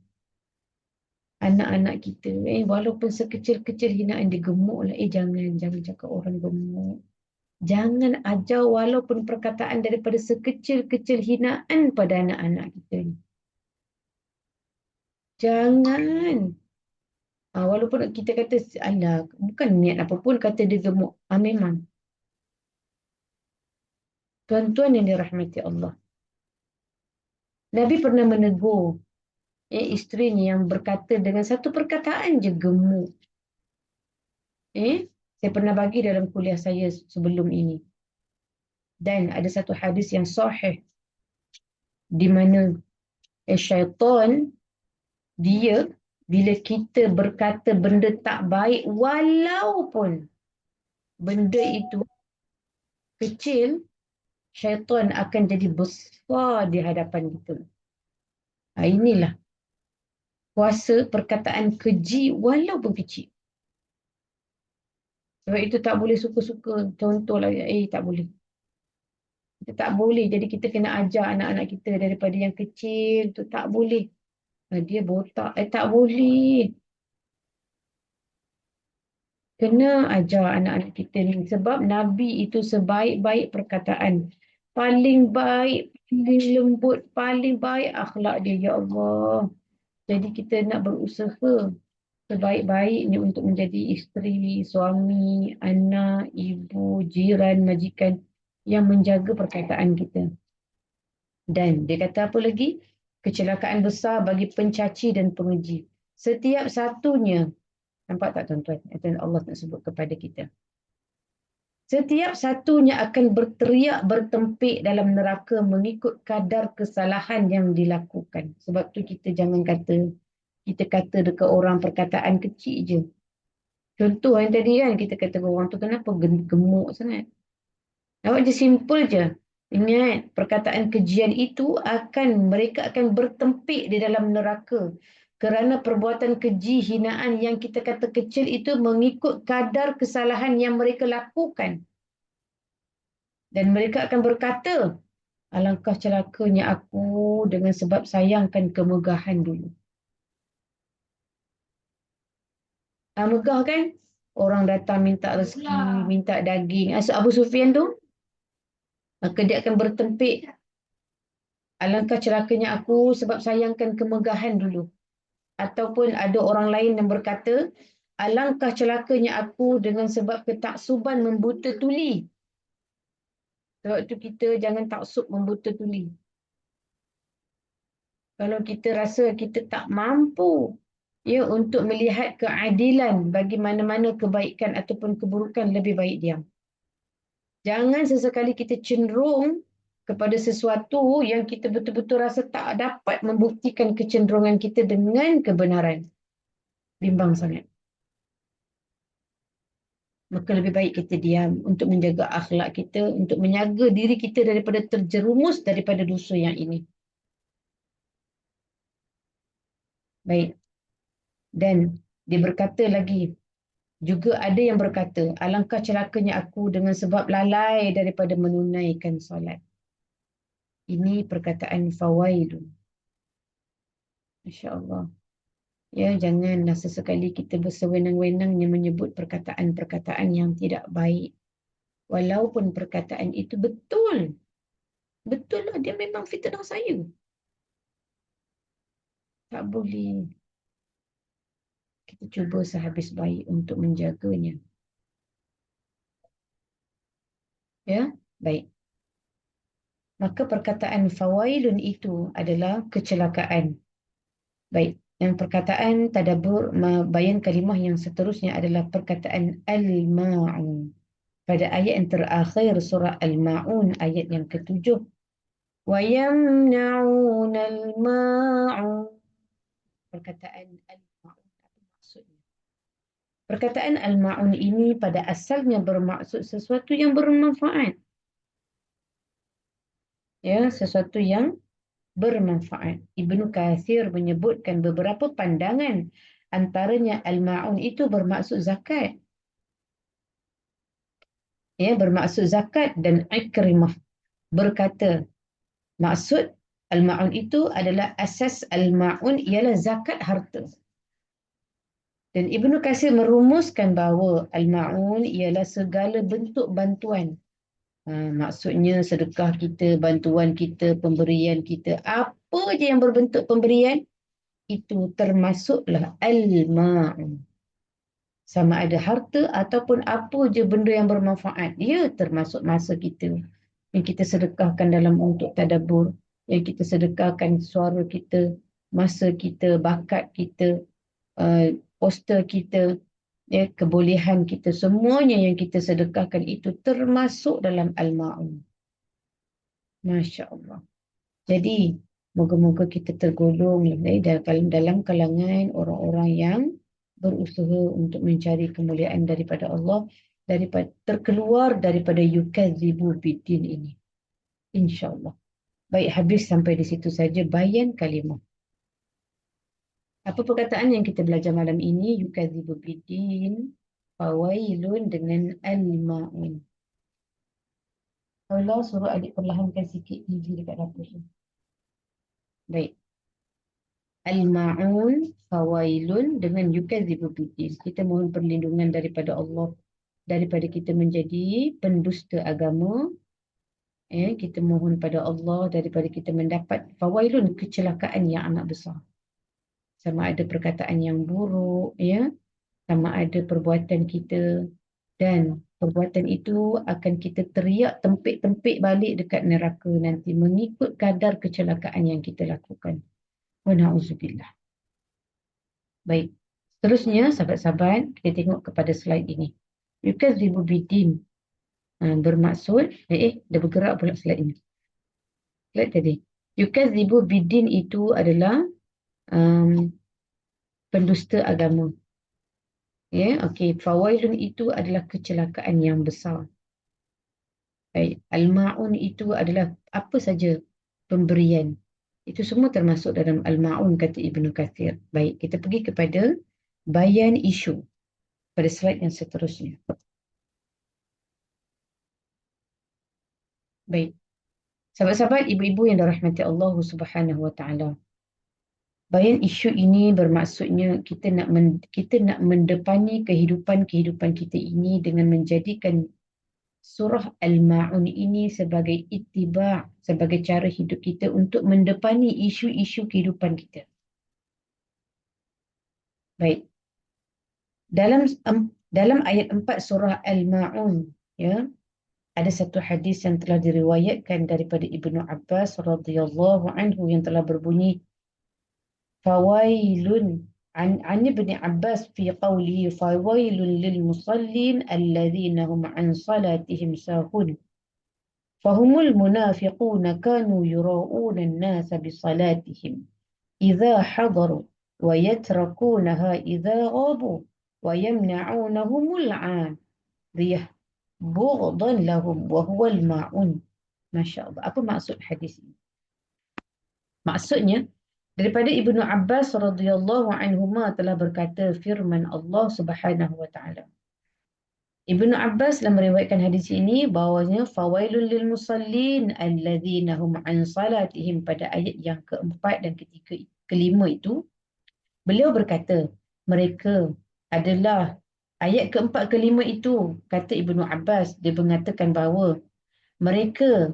B: Anak-anak kita, walaupun sekecil-kecil hinaan dia gemuk lah. Jangan cakap orang gemuk. Jangan ajar walaupun perkataan daripada sekecil-kecil hinaan pada anak-anak kita ni. Jangan. Walaupun kita kata, alah, bukan niat apa pun kata dia gemuk. Memang. Tuan-tuan yang dirahmati Allah. Nabi pernah menegur isterinya yang berkata dengan satu perkataan je gemuk. Saya pernah bagi dalam kuliah saya sebelum ini. Dan ada satu hadis yang sahih di mana syaitan dia bila kita berkata benda tak baik walaupun benda itu kecil, syaitan akan jadi besar di hadapan kita. Inilah kuasa perkataan keji walaupun kecil. Sebab itu tak boleh suka-suka. Contohlah, tak boleh. Kita tak boleh. Jadi kita kena ajar anak-anak kita daripada yang kecil tu tak boleh. Dia botak. Tak boleh. Kena ajar anak-anak kita ni. Sebab Nabi itu sebaik-baik perkataan. Paling baik, paling lembut, paling baik akhlak dia. Ya Allah. Jadi kita nak berusaha sebaik-baiknya untuk menjadi isteri, suami, anak, ibu, jiran, majikan yang menjaga perkataan kita. Dan dia kata apa lagi? Kecelakaan besar bagi pencaci dan pengeji. Setiap satunya, nampak tak tuan-tuan? Itu Allah nak sebut kepada kita. Setiap satunya akan berteriak bertempik dalam neraka mengikut kadar kesalahan yang dilakukan. Sebab tu kita jangan kita kata dekat orang perkataan kecil je. Contoh yang tadi kan, kita kata orang tu kenapa gemuk sangat. Nampak je, simple je. Ingat, perkataan kejian itu mereka akan bertempik di dalam neraka. Kerana perbuatan keji, hinaan yang kita kata kecil itu mengikut kadar kesalahan yang mereka lakukan. Dan mereka akan berkata, alangkah celakanya aku dengan sebab sayangkan kemegahan dulu. Megah kan? Orang datang minta rezeki, minta daging. Abu Sufyan tu, maka dia akan bertempik. Alangkah celakanya aku sebab sayangkan kemegahan dulu. Ataupun ada orang lain yang berkata, alangkah celakanya aku dengan sebab ketaksuban membuta tuli. Sebab tu kita jangan taksub membuta tuli. Kalau kita rasa kita tak mampu untuk melihat keadilan bagi mana-mana kebaikan ataupun keburukan, lebih baik diam. Jangan sesekali kita cenderung kepada sesuatu yang kita betul-betul rasa tak dapat membuktikan kecenderungan kita dengan kebenaran. Bimbang sangat. Maka lebih baik kita diam untuk menjaga akhlak kita, untuk menjaga diri kita daripada terjerumus daripada dosa yang ini. Baik. Dan dia berkata lagi, juga ada yang berkata, alangkah celakanya aku dengan sebab lalai daripada menunaikan solat. Ini perkataan fawailun. Masya Allah. Ya, janganlah sesekali kita bersewenang-wenangnya menyebut perkataan-perkataan yang tidak baik. Walaupun perkataan itu betul. Betul lah, dia memang fitnah saya. Tak boleh. Kita cuba sehabis baik untuk menjaganya. Ya, baik. Maka perkataan fawailun itu adalah kecelakaan. Baik. Yang perkataan tadabbur bayan kalimah yang seterusnya adalah perkataan al-ma'un. Pada ayat yang terakhir surah Al-Ma'un, ayat yang ke-7. وَيَمْنَعُونَ الْمَاعُونَ. Perkataan al-ma'un, apa maksudnya? Perkataan al-ma'un ini pada asalnya bermaksud sesuatu yang bermanfaat. Ya, sesuatu yang bermanfaat. Ibnu Katsir menyebutkan beberapa pandangan. Antaranya al-ma'un itu bermaksud zakat. Ya, bermaksud zakat. Dan Ikrimah berkata, maksud al-ma'un itu adalah asas al-ma'un ialah zakat harta. Dan Ibnu Katsir merumuskan bahawa al-ma'un ialah segala bentuk bantuan. Maksudnya sedekah kita, bantuan kita, pemberian kita. Apa je yang berbentuk pemberian, itu termasuklah al-ma'un. Sama ada harta ataupun apa je benda yang bermanfaat. Dia termasuk masa kita. Yang kita sedekahkan dalam untuk tadabbur. Yang kita sedekahkan suara kita, masa kita, bakat kita, poster kita, ya, kebolehan kita. Semuanya yang kita sedekahkan itu termasuk dalam al-ma'un. Masya Allah. Jadi, moga-moga kita tergolong dalam kalangan orang-orang yang berusaha untuk mencari kemuliaan daripada Allah, terkeluar daripada yukadzibu biddin ini. InsyaAllah. Baik, habis sampai di situ saja bayan kalimah. Apa perkataan yang kita belajar malam ini? Yukadzibu biddin, fawailun dengan al-ma'un. Allah suruh adik perlahankan sikit gigi dekat dapur tu. Baik. Al-ma'un, fawailun dengan yukadzibu biddin. Kita mohon perlindungan daripada Allah, daripada kita menjadi pendusta agama. Kita mohon pada Allah daripada kita mendapat fawailun, kecelakaan yang amat besar. sama ada perkataan yang buruk, ya, sama ada perbuatan kita, dan perbuatan itu akan kita teriak tempik-tempik balik dekat neraka nanti mengikut kadar kecelakaan yang kita lakukan. Wa na'udzubillah. Baik. Seterusnya, sahabat-sahabat, kita tengok kepada slide ini. Yukadzibu bidin. Bermaksud, dah bergerak pula slide ini. Slide tadi. Yukadzibu bidin itu adalah pendusta agama. Ya, okey. Fawailun itu adalah kecelakaan yang besar. Baik. Al-ma'un itu adalah apa saja pemberian. Itu semua termasuk dalam Al-Ma'un, kata Ibnu Katsir. Baik, kita pergi kepada bayan isu pada slide yang seterusnya. Baik. Sahabat-sahabat, ibu-ibu yang dirahmati Allah Subhanahu wa taala. Bayan isu ini bermaksudnya kita nak mendepani kehidupan kita ini dengan menjadikan surah Al-Ma'un ini sebagai ittiba', sebagai cara hidup kita untuk mendepani isu-isu kehidupan kita. Baik. Dalam ayat 4 surah Al-Ma'un, ya, ada satu hadis yang telah diriwayatkan daripada Ibnu Abbas radhiyallahu anhu yang telah berbunyi fawailun an Ibnu Abbas fi qawlihi fawailun lil musallin alladhina hum an salatihim sahun fahumul munafiquna kanu yura'una an-nasa bi salatihim idza hadaru wa yatrakunaha idza ghabu wa yamna'unahumul 'adiyah bughdan lahum wa huwal ma'un. Masya Allah. Apa maksud hadis ini? Maksudnya, daripada Ibnu Abbas radhiyallahu anhuma telah berkata firman Allah Subhanahu wa taala. Ibnu Abbas telah meriwayatkan hadis ini bahawanya fawailul lil musallin alladzina hum an salatihim, pada ayat yang keempat dan kelima itu beliau berkata mereka adalah ayat keempat kelima itu, kata Ibnu Abbas, dia mengatakan bahawa mereka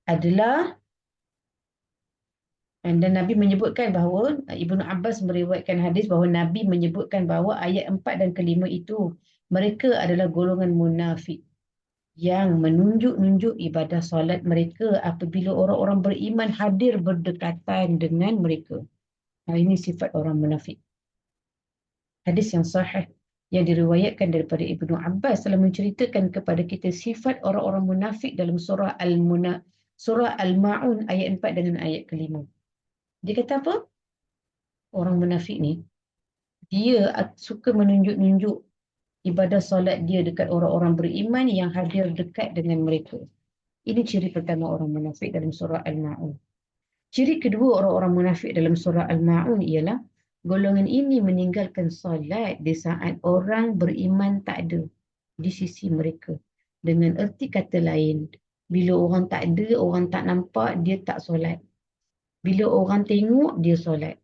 B: adalah, dan Nabi menyebutkan bahawa, Ibnu Abbas meriwayatkan hadis bahawa Nabi menyebutkan bahawa ayat 4 dan kelima itu, mereka adalah golongan munafik yang menunjuk-nunjuk ibadah solat mereka apabila orang-orang beriman hadir berdekatan dengan mereka. Ini sifat orang munafik. Hadis yang sahih yang diriwayatkan daripada Ibnu Abbas telah menceritakan kepada kita sifat orang-orang munafik dalam surah Al-Ma'un ayat 4 dengan ayat kelima. Dia kata apa? Orang munafik ni, dia suka menunjuk-nunjuk ibadah solat dia dekat orang-orang beriman yang hadir dekat dengan mereka. Ini ciri pertama orang munafik dalam surah Al-Ma'un. Ciri kedua orang-orang munafik dalam surah Al-Ma'un ialah golongan ini meninggalkan solat di saat orang beriman tak ada di sisi mereka. Dengan erti kata lain, bila orang tak ada, orang tak nampak, dia tak solat. Bila orang tengok, dia solat.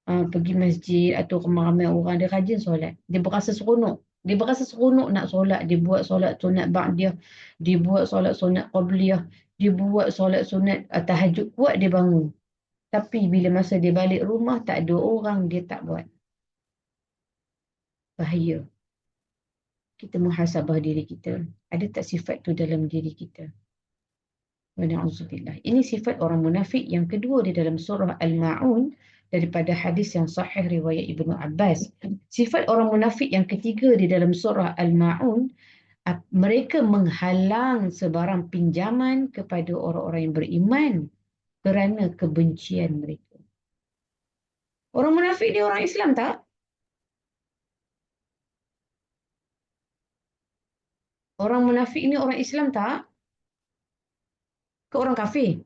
B: Pergi masjid atau ramai-ramai orang, dia rajin solat. Dia berasa seronok. Dia berasa seronok nak solat. Dia buat solat sunat ba'diyah. Dia buat solat sunat qabliyah. Dia buat solat sunat tahajud, kuat dia bangun. Tapi bila masa dia balik rumah, tak ada orang, dia tak buat. Bahaya. Kita muhasabah diri kita. Ada tak sifat tu dalam diri kita? Wa na'udzubillah. Ini sifat orang munafik yang kedua di dalam surah Al-Ma'un daripada hadis yang sahih riwayat Ibnu Abbas. Sifat orang munafik yang ketiga di dalam surah Al-Ma'un, mereka menghalang sebarang pinjaman kepada orang-orang yang beriman kerana kebencian mereka. Orang munafik ni orang Islam tak? Orang munafik ni orang Islam tak? Ke orang kafir?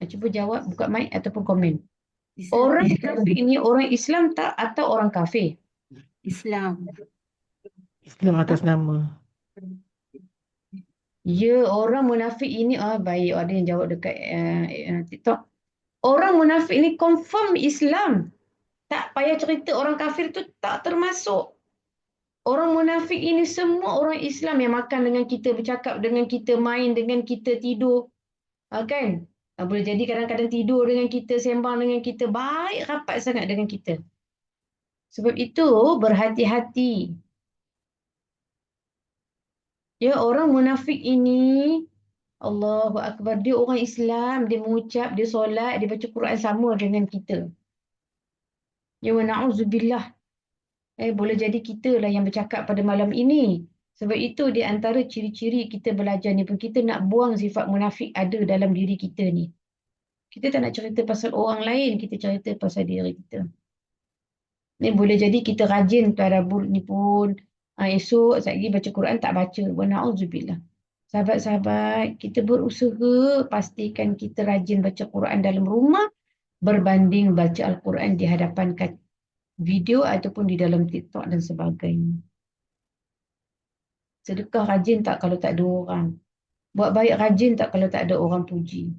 B: Cuba jawab, buka mic ataupun komen.
D: Islam.
B: Orang munafik ni orang Islam tak atau orang kafir?
D: Islam.
C: Islam atas nama.
B: Ya, orang munafik ini, baik, ada yang jawab dekat TikTok. Orang munafik ni confirm Islam. Tak payah cerita orang kafir tu tak termasuk. Orang munafik ini semua orang Islam yang makan dengan kita, bercakap dengan kita, main dengan kita, tidur. Kan? Boleh jadi kadang-kadang tidur dengan kita, sembang dengan kita, baik rapat sangat dengan kita. Sebab itu berhati-hati. Ya, orang munafik ini, Allahu Akbar, dia orang Islam, dia mengucap, dia solat, dia baca Quran sama dengan kita. Ya, wa na'udzubillah. Boleh jadi kita lah yang bercakap pada malam ini. Sebab itu di antara ciri-ciri kita belajar ni pun, kita nak buang sifat munafik ada dalam diri kita ni. Kita tak nak cerita pasal orang lain, kita cerita pasal diri kita. Ni boleh jadi kita rajin tadabbur ni pun. Esok sekejap lagi baca Quran tak baca. Wa na'udzubillah. Sahabat-sahabat, kita berusaha pastikan kita rajin baca Quran dalam rumah berbanding baca Al-Quran di hadapan video ataupun di dalam TikTok dan sebagainya. Sedekah rajin tak kalau tak ada orang? Buat baik rajin tak kalau tak ada orang puji?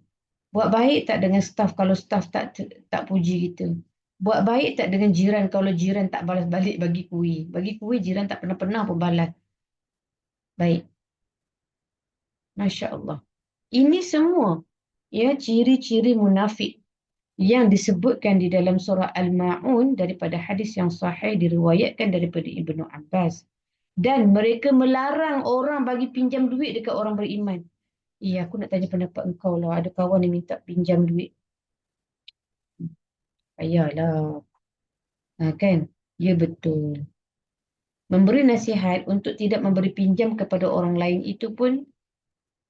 B: Buat baik tak dengan staff kalau staff tak puji kita? Buat baik tak dengan jiran kalau jiran tak balas balik bagi kuih? Bagi kuih jiran tak pernah-pernah pun balas. Baik. Masya Allah. Ini semua ya ciri-ciri munafik yang disebutkan di dalam surah Al-Ma'un daripada hadis yang sahih diriwayatkan daripada Ibnu Abbas. Dan mereka melarang orang bagi pinjam duit dekat orang beriman. Aku nak tanya pendapat engkau lah. Ada kawan yang minta pinjam duit. Payahlah. Kan? Ya betul. Memberi nasihat untuk tidak memberi pinjam kepada orang lain itu pun,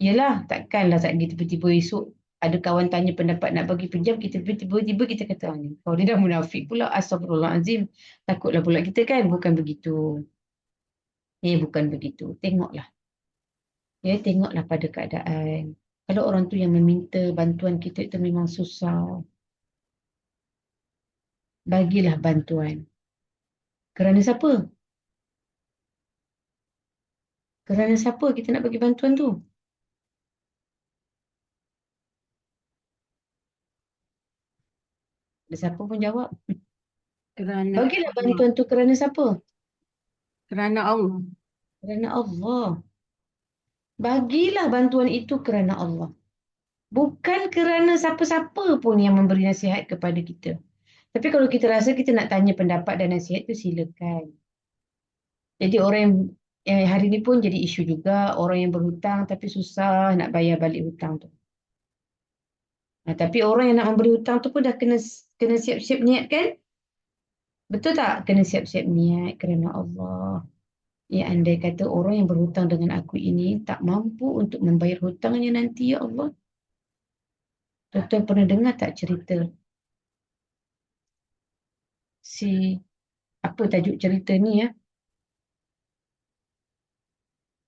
B: yelah, takkanlah tiba-tiba esok ada kawan tanya pendapat nak bagi pinjam, kita tiba-tiba kita kata, ni kau ni dah munafik pula, astagfirullahalazim. Takutlah pula kita kan, bukan begitu. Bukan begitu. Tengoklah. Tengoklah pada keadaan. Kalau orang tu yang meminta bantuan kita itu memang susah, bagilah bantuan. Kerana siapa? Kerana siapa kita nak bagi bantuan tu? Ada siapa pun jawab.
D: Kerana
B: Bagilah
D: Allah.
B: bantuan tu kerana siapa?
D: Kerana Allah.
B: Kerana Allah. Bagilah bantuan itu kerana Allah. Bukan kerana siapa-siapa pun yang memberi nasihat kepada kita. Tapi kalau kita rasa kita nak tanya pendapat dan nasihat tu, silakan. Jadi orang yang hari ni pun jadi isu juga, orang yang berhutang tapi susah nak bayar balik hutang tu. Tapi orang yang nak memberi hutang tu pun dah kena siap-siap niat kan? Betul tak? Kena siap-siap niat kerana Allah. Andai kata orang yang berhutang dengan aku ini tak mampu untuk membayar hutangnya nanti, ya Allah. Tuan-tuan pernah dengar tak cerita apa tajuk cerita ni ya?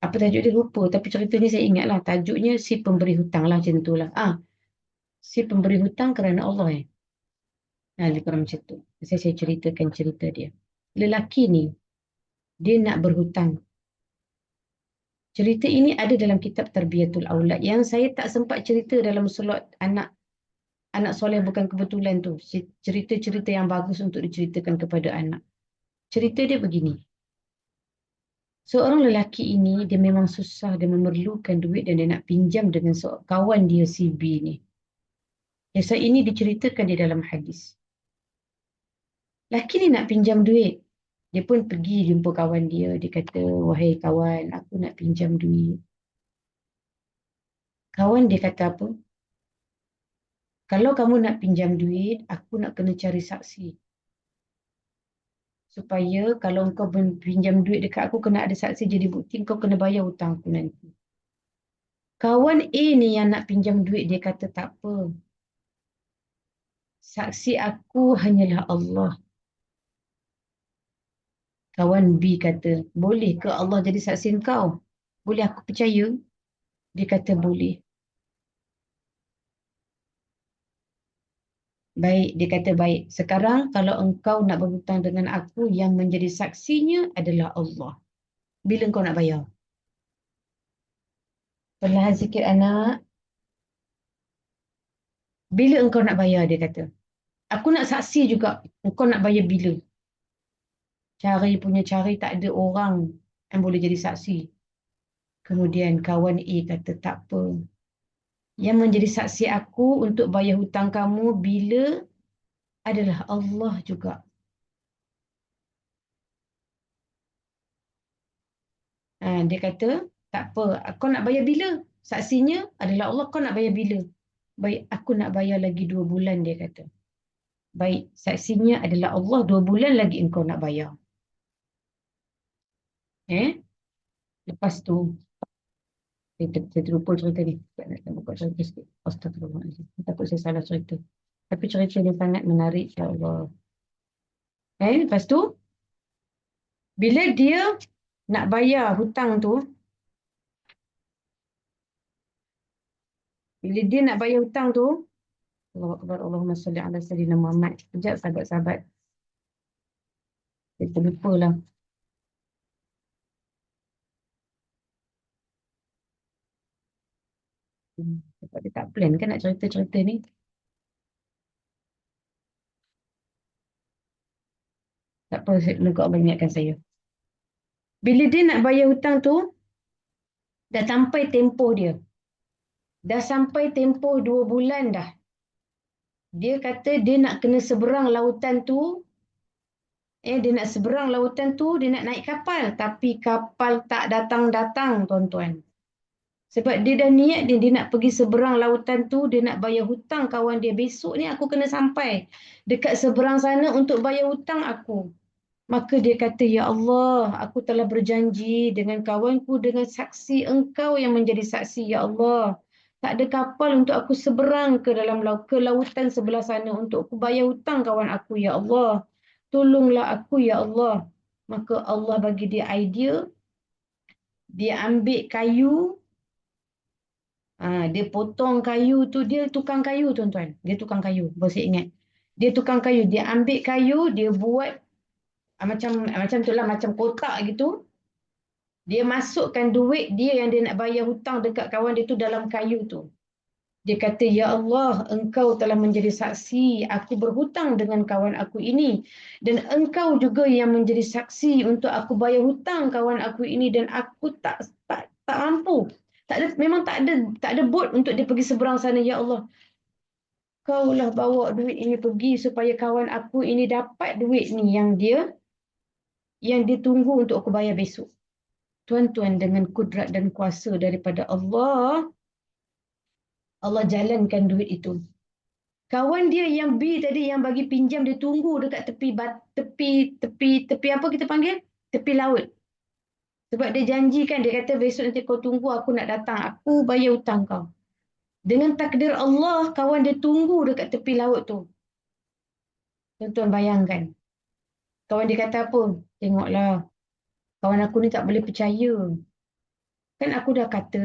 B: Apa tajuk dia lupa, tapi cerita ni saya ingat lah. Tajuknya si pemberi hutang lah, macam tu lah. Si pemberi hutang kerana Allah lebih kurang macam tu. Saya ceritakan cerita dia. Lelaki ni, dia nak berhutang. Cerita ini ada dalam kitab Tarbiyatul Aulad yang saya tak sempat cerita dalam slot anak soleh bukan kebetulan tu. Cerita-cerita yang bagus untuk diceritakan kepada anak. Cerita dia begini. Seorang lelaki ini, dia memang susah, dia memerlukan duit dan dia nak pinjam dengan kawan dia si B ni. Kisah ini diceritakan di dalam hadis. Lelaki ni nak pinjam duit. Dia pun pergi jumpa kawan dia. Dia kata, wahai kawan, aku nak pinjam duit. Kawan dia kata apa? Kalau kamu nak pinjam duit, aku nak kena cari saksi. Supaya kalau kau pinjam duit dekat aku, kena ada saksi jadi bukti, kau kena bayar hutang aku nanti. Kawan A ni yang nak pinjam duit, dia kata tak apa. Saksi aku hanyalah Allah. Kawan B kata, boleh ke Allah jadi saksi engkau? Boleh aku percaya? Dia kata boleh. Baik, dia kata baik. Sekarang kalau engkau nak berhutang dengan aku, yang menjadi saksinya adalah Allah. Bila engkau nak bayar? Perlahan sikit anak. Bila engkau nak bayar, dia kata. Aku nak saksi juga. Engkau nak bayar bila? Cari tak ada orang yang boleh jadi saksi. Kemudian kawan A kata tak apa. Yang menjadi saksi aku untuk bayar hutang kamu bila adalah Allah juga. Dia kata, tak apa, kau nak bayar bila? Saksinya adalah Allah, kau nak bayar bila? Baik, aku nak bayar lagi 2 bulan, dia kata. Baik, saksinya adalah Allah, 2 bulan lagi engkau nak bayar. Lepas tu, saya terlupa cerita ni. Nak buka cerita sikit. Astagfirullahaladzim. Takut saya salah cerita. Tapi cerita dia sangat menarik, ya Allah. Lepas tu, bila dia nak bayar hutang tu, Allahu Akbar, Allahumma salli ala sayyidina Muhammad. Sekejap sahabat-sahabat. Saya terlupa lah. Sebab dia tak plan kan nak cerita-cerita ni. Tak apa, semoga Allah ingatkan saya. Bila dia nak bayar hutang tu, dah sampai tempoh dia. Dah sampai tempoh 2 bulan dah. Dia kata dia nak kena seberang lautan tu. Dia nak seberang lautan tu, dia nak naik kapal. Tapi kapal tak datang-datang, tuan-tuan. Sebab dia dah niat dia nak pergi seberang lautan tu, dia nak bayar hutang kawan dia. Besok ni aku kena sampai dekat seberang sana untuk bayar hutang aku. Maka dia kata, ya Allah, aku telah berjanji dengan kawanku, dengan saksi engkau yang menjadi saksi, ya Allah. Tak ada kapal untuk aku seberang ke lautan sebelah sana untuk aku bayar hutang kawan aku, ya Allah. Tolonglah aku, ya Allah. Maka Allah bagi dia idea. Dia ambil kayu. Dia potong kayu tu. Dia tukang kayu, tuan-tuan. Dia tukang kayu. Saya ingat. Dia tukang kayu. Dia ambil kayu. Dia buat macam tu lah. Macam kotak gitu. Dia masukkan duit dia yang dia nak bayar hutang dekat kawan dia tu dalam kayu tu. Dia kata, ya Allah, engkau telah menjadi saksi. Aku berhutang dengan kawan aku ini. Dan engkau juga yang menjadi saksi untuk aku bayar hutang kawan aku ini. Dan aku tak mampu. Memang tak ada bot untuk dia pergi seberang sana, ya Allah. Kaulah bawa duit ini pergi supaya kawan aku ini dapat duit ni yang dia tunggu untuk aku bayar besok. Tuan-tuan, dengan kudrat dan kuasa daripada Allah, Allah jalankan duit itu. Kawan dia yang B tadi yang bagi pinjam, dia tunggu dekat tepi apa kita panggil? Tepi laut. Sebab dia janjikan, dia kata besok nanti kau tunggu, aku nak datang, aku bayar hutang kau. Dengan takdir Allah, kawan dia tunggu dekat tepi laut tu. Tuan-tuan bayangkan. Kawan dia kata apa? Tengoklah. Kawan aku ni tak boleh percaya. Kan aku dah kata,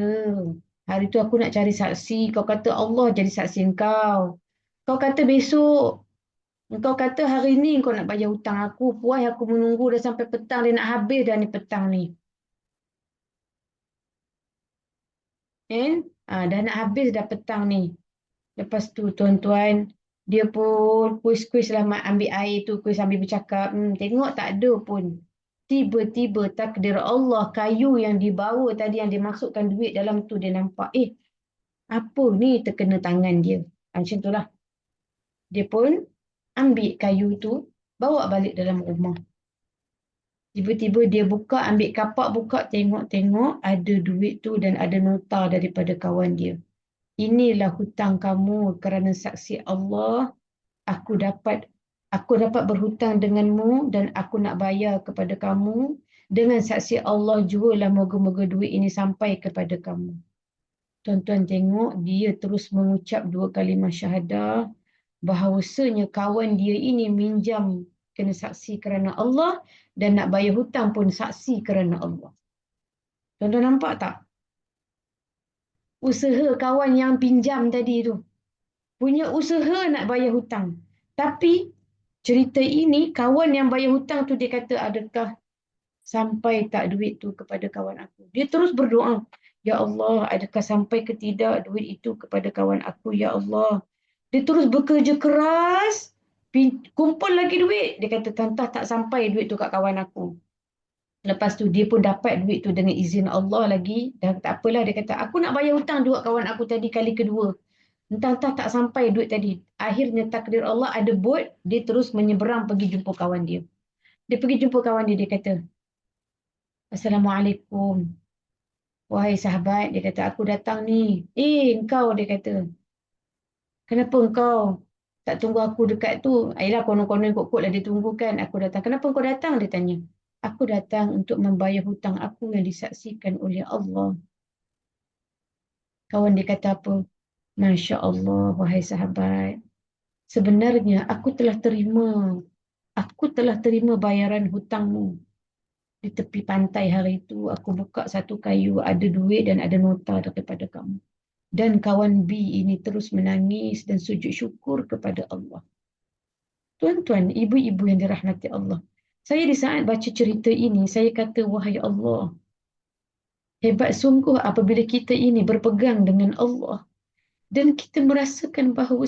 B: hari tu aku nak cari saksi. Kau kata Allah jadi saksi engkau. Kau kata besok. Kau kata hari ni kau nak bayar hutang aku. Puas aku menunggu dah sampai petang. Dia nak habis dah ni petang ni. Dah nak habis dah petang ni. Lepas tu tuan-tuan, dia pun kuis-kuis lah ambil air tu. Kuis sambil bercakap. Tengok tak ada pun. Tiba-tiba takdir Allah, kayu yang dibawa tadi yang dimasukkan duit dalam tu, dia nampak. Apa ni terkena tangan dia. Macam tu lah. Dia pun ambil kayu tu, bawa balik dalam rumah. Tiba-tiba dia buka, ambil kapak, buka, tengok-tengok, ada duit tu dan ada nota daripada kawan dia. Inilah hutang kamu kerana saksi Allah. Aku dapat berhutang denganmu dan aku nak bayar kepada kamu. Dengan saksi Allah jugalah moga-moga duit ini sampai kepada kamu. Tuan-tuan tengok, dia terus mengucap 2 kalimah syahadah bahawasanya kawan dia ini minjam kena saksi kerana Allah dan nak bayar hutang pun saksi kerana Allah. Tuan-tuan nampak tak? Usaha kawan yang pinjam tadi tu. Punya usaha nak bayar hutang. Tapi cerita ini, kawan yang bayar hutang tu dia kata, adakah sampai tak duit tu kepada kawan aku? Dia terus berdoa, ya Allah, adakah sampai ke tidak duit itu kepada kawan aku, ya Allah. Dia terus bekerja keras, kumpul lagi duit. Dia kata, tantah tak sampai duit tu kat kawan aku. Lepas tu dia pun dapat duit tu dengan izin Allah lagi. Dan tak apalah, dia kata, aku nak bayar hutang juga kawan aku tadi kali kedua. Entah-entah tak sampai duit tadi. Akhirnya takdir Allah ada bot, dia terus menyeberang pergi jumpa kawan dia. Dia pergi jumpa kawan dia, dia kata, Assalamualaikum. Wahai sahabat, dia kata, aku datang ni. Engkau, dia kata, kenapa engkau tak tunggu aku dekat tu? Ayolah, konon-konon kot-kot lah dia tunggu kan. Aku datang. Kenapa kau datang? Dia tanya. Aku datang untuk membayar hutang aku yang disaksikan oleh Allah. Kawan dia kata apa? Masya Allah, wahai sahabat. Sebenarnya aku telah terima bayaran hutangmu. Di tepi pantai hari itu, aku buka satu kayu, ada duit dan ada nota daripada kamu. Dan kawan B ini terus menangis dan sujud syukur kepada Allah. Tuan-tuan, ibu-ibu yang dirahmati Allah. Saya di saat baca cerita ini, saya kata, wahai Allah, hebat sungguh apabila kita ini berpegang dengan Allah. Dan kita merasakan bahawa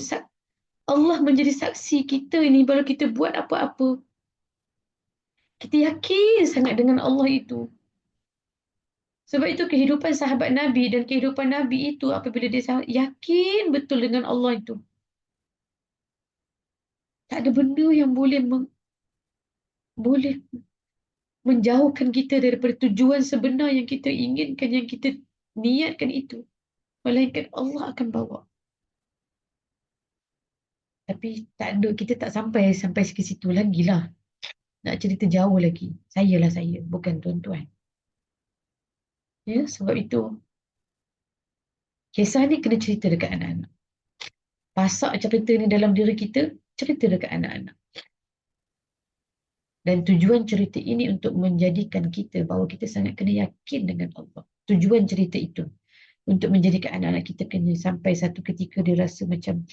B: Allah menjadi saksi kita ini kalau kita buat apa-apa. Kita yakin sangat dengan Allah itu. Sebab itu kehidupan sahabat Nabi dan kehidupan Nabi itu apabila dia yakin betul dengan Allah itu. Tak ada benda yang boleh menjauhkan kita daripada tujuan sebenar yang kita inginkan, yang kita niatkan itu. Melainkan Allah akan bawa. Tapi tak ada, kita tak sampai ke situ lagi lah. Nak cerita jauh lagi. Saya, bukan tuan-tuan. Ya, sebab itu kisah ni kena cerita dekat anak-anak. Pasak cerita ni dalam diri kita, cerita dekat anak-anak. Dan tujuan cerita ini untuk menjadikan kita bahawa kita sangat kena yakin dengan Allah. Tujuan cerita itu untuk menjadikan anak-anak kita kena sampai satu ketika dia rasa macam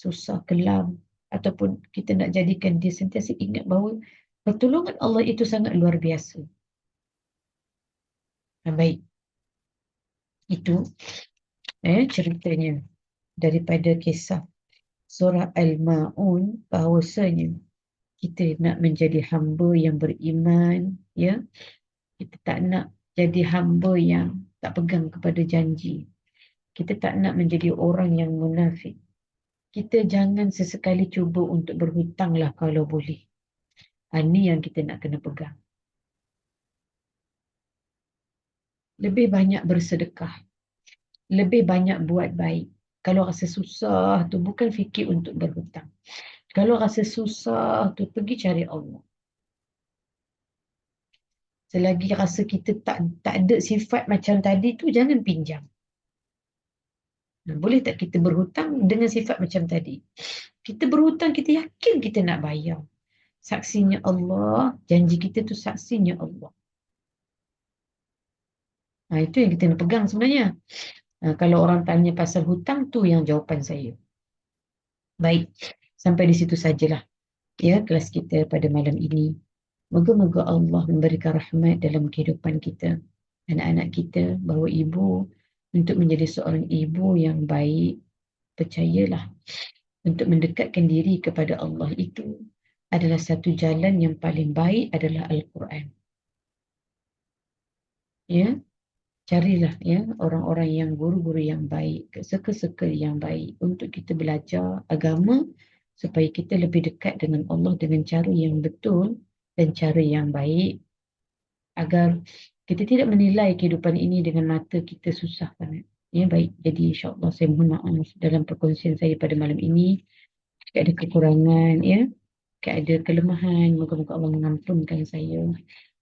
B: susah, kelam, ataupun kita nak jadikan dia sentiasa ingat bahawa pertolongan Allah itu sangat luar biasa. Baik. Itu ceritanya daripada kisah surah Al-Ma'un, bahawasanya kita nak menjadi hamba yang beriman, ya. Kita tak nak jadi hamba yang tak pegang kepada janji. Kita tak nak menjadi orang yang munafik. Kita jangan sesekali cuba untuk berhutanglah kalau boleh. Ini yang kita nak kena pegang. Lebih banyak bersedekah. Lebih banyak buat baik. Kalau rasa susah tu bukan fikir untuk berhutang. Kalau rasa susah tu pergi cari Allah. Selagi rasa kita tak ada sifat macam tadi tu, jangan pinjam. Boleh tak kita berhutang dengan sifat macam tadi? Kita berhutang, kita yakin kita nak bayar. Saksinya Allah, janji kita tu saksinya Allah. Itu yang kita nak pegang sebenarnya. Kalau orang tanya pasal hutang, tu yang jawapan saya. Baik, sampai di situ sajalah ya kelas kita pada malam ini. Moga-moga Allah memberikan rahmat dalam kehidupan kita, anak-anak kita, bahawa ibu untuk menjadi seorang ibu yang baik, percayalah, untuk mendekatkan diri kepada Allah itu adalah satu jalan yang paling baik adalah Al-Quran. Ya, carilah ya orang-orang yang guru-guru yang baik, circle-circle yang baik untuk kita belajar agama supaya kita lebih dekat dengan Allah dengan cara yang betul dan cara yang baik, agar kita tidak menilai kehidupan ini dengan mata kita susah sangat. Ya, baik. Jadi insya-Allah saya mohon maaf dalam perkongsian saya pada malam ini. Jika ada kekurangan, ya, jika ada kelemahan, moga-moga Allah mengampunkan saya.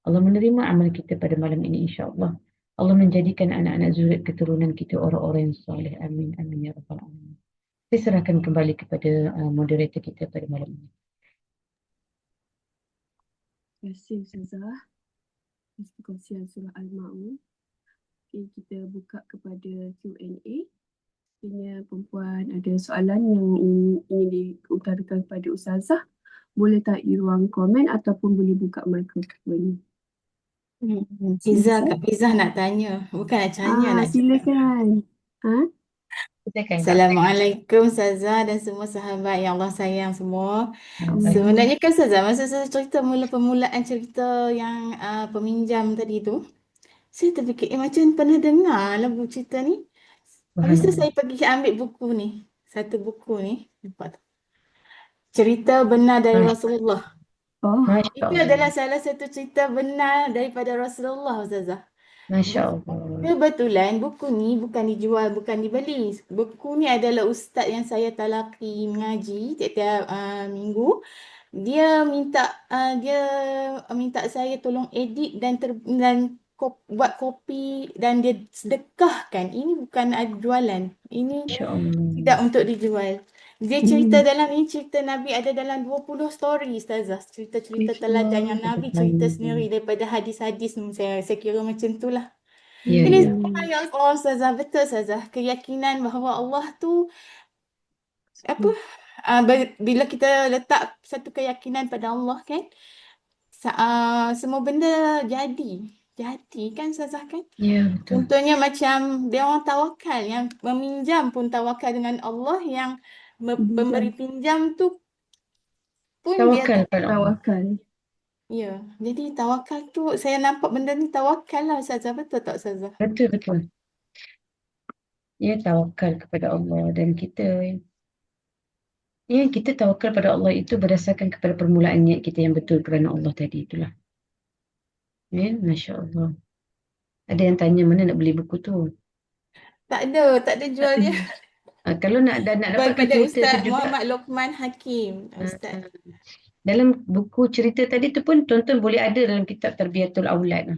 B: Allah menerima amal kita pada malam ini insya-Allah. Allah menjadikan anak-anak zuriat keturunan kita orang-orang yang soleh. Amin. Amin ya rabbal alamin. Saya serahkan kembali kepada moderator kita pada malam ini.
A: Terima kasih Ustazah atas perkongsian surah Al-Ma'un. Okay, kita buka kepada Q&A. Sekiranya perempuan ada soalan yang ingin diutarakan kepada Ustazah, boleh tak di ruang komen ataupun boleh buka mikrofon.
E: Fiza, Kak Fiza nak tanya. Bukan nak tanya, nak cakap.
A: Silakan.
B: Silakan Kak.
E: Assalamualaikum Ustazah dan semua sahabat yang Allah sayang semua.
B: Baik.
E: Sebenarnya kan Ustazah, masa saya cerita permulaan cerita yang peminjam tadi tu, saya terfikir, macam pernah dengar lagu cerita ni. Habis tu
B: Subhanallah.
E: saya pergi ambil buku ni. Satu buku ni. Nampak tak? Cerita benar dari
B: Masya
E: Rasulullah.
A: Oh,
B: Masya
E: Itu
B: Allah.
E: adalah salah satu cerita benar daripada Rasulullah Ustazah.
B: Masya
E: Dan
B: Allah.
E: kebetulan buku ni bukan dijual, bukan dibeli. Buku ni adalah ustaz yang saya talaki mengaji tiap-tiap minggu. Dia minta saya tolong edit dan buat kopi dan dia sedekahkan. Ini bukan ada jualan. Ini
B: Masya
E: tidak
B: Allah.
E: untuk dijual. Dia cerita dalam ni, cerita Nabi ada dalam 20 story Ustazah. Cerita-cerita
A: Masya
E: teladan yang
A: Allah.
E: Nabi cerita
B: Subhanallah.
E: sendiri daripada hadis-hadis. Saya kira macam tu lah.
B: Ya,
E: Jadi,
B: ya.
E: ya Allah Ustazah, betul Ustazah. Keyakinan bahawa Allah tu, apa, bila kita letak satu keyakinan pada Allah kan, semua benda jadi. Jadi kan Ustazah kan?
B: Ya, betul.
E: Contohnya macam dia orang tawakal, yang meminjam pun tawakal dengan Allah, yang pemberi pinjam tu pun dia
B: Tawakal pada Allah.
A: Tawakal.
E: ya. Jadi tawakal tu, saya nampak benda ni tawakal lah Ustazah. Betul tak Ustazah?
B: Betul, betul. Ya, tawakal kepada Allah dan kita tawakal pada Allah itu berdasarkan kepada permulaan niat kita yang betul kerana Allah tadi itulah. Ya, Masya Allah. Ada yang tanya mana nak beli buku tu.
E: Tak ada jual dia.
B: Kalau nak dapatkan
E: Daripada
B: cerita
E: Ustaz
B: tu juga,
E: Muhammad Lokman Hakim.
B: ah,
E: Ustaz.
B: dalam buku cerita tadi tu pun tuan-tuan boleh ada dalam kitab Tarbiyatul Aulad.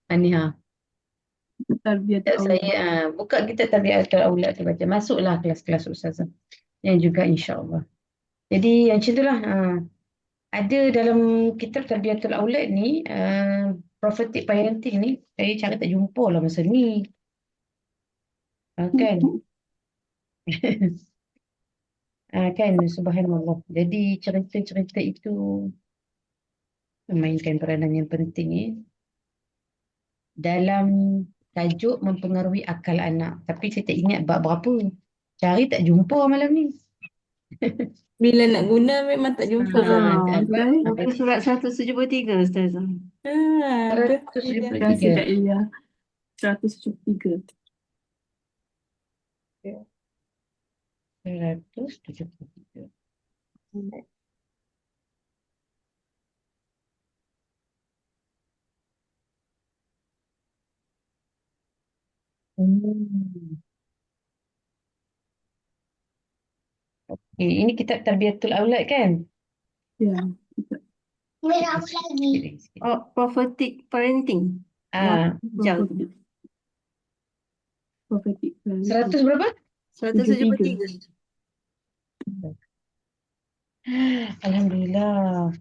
B: Aniha.
A: Tarbiyat Allah.
B: Saya buka kitab Tarbiyatul Aulad tu baca. Masuklah kelas-kelas ustazah. Yang juga insya-Allah. Jadi yang macam itulah. Ada dalam kitab Tarbiyatul Aulad ni, prophetic parenting ni, saya cari tak jumpa lah masa ni. Kan? Kan, subhanallah. Jadi cerita-cerita itu memainkan peranan yang penting dalam tajuk mempengaruhi akal anak. Tapi saya tak ingat bab berapa. Cari tak jumpa malam ni.
E: Bila nak guna memang tak jumpa
B: Ah,
E: Ustazah.
B: bab
F: Muka surat 173 Ustazah.
E: Betul.
B: 173.
A: Tidak iya. 173.
B: 173. Hmm. Ini kitab Tarbiyatul Aulad kan?
A: Ya.
B: Sikit.
F: Oh, prophetic parenting.
B: Ah,
F: Jauh.
A: Prophetic parenting.
B: 100 berapa?
F: 173.
B: Alhamdulillah.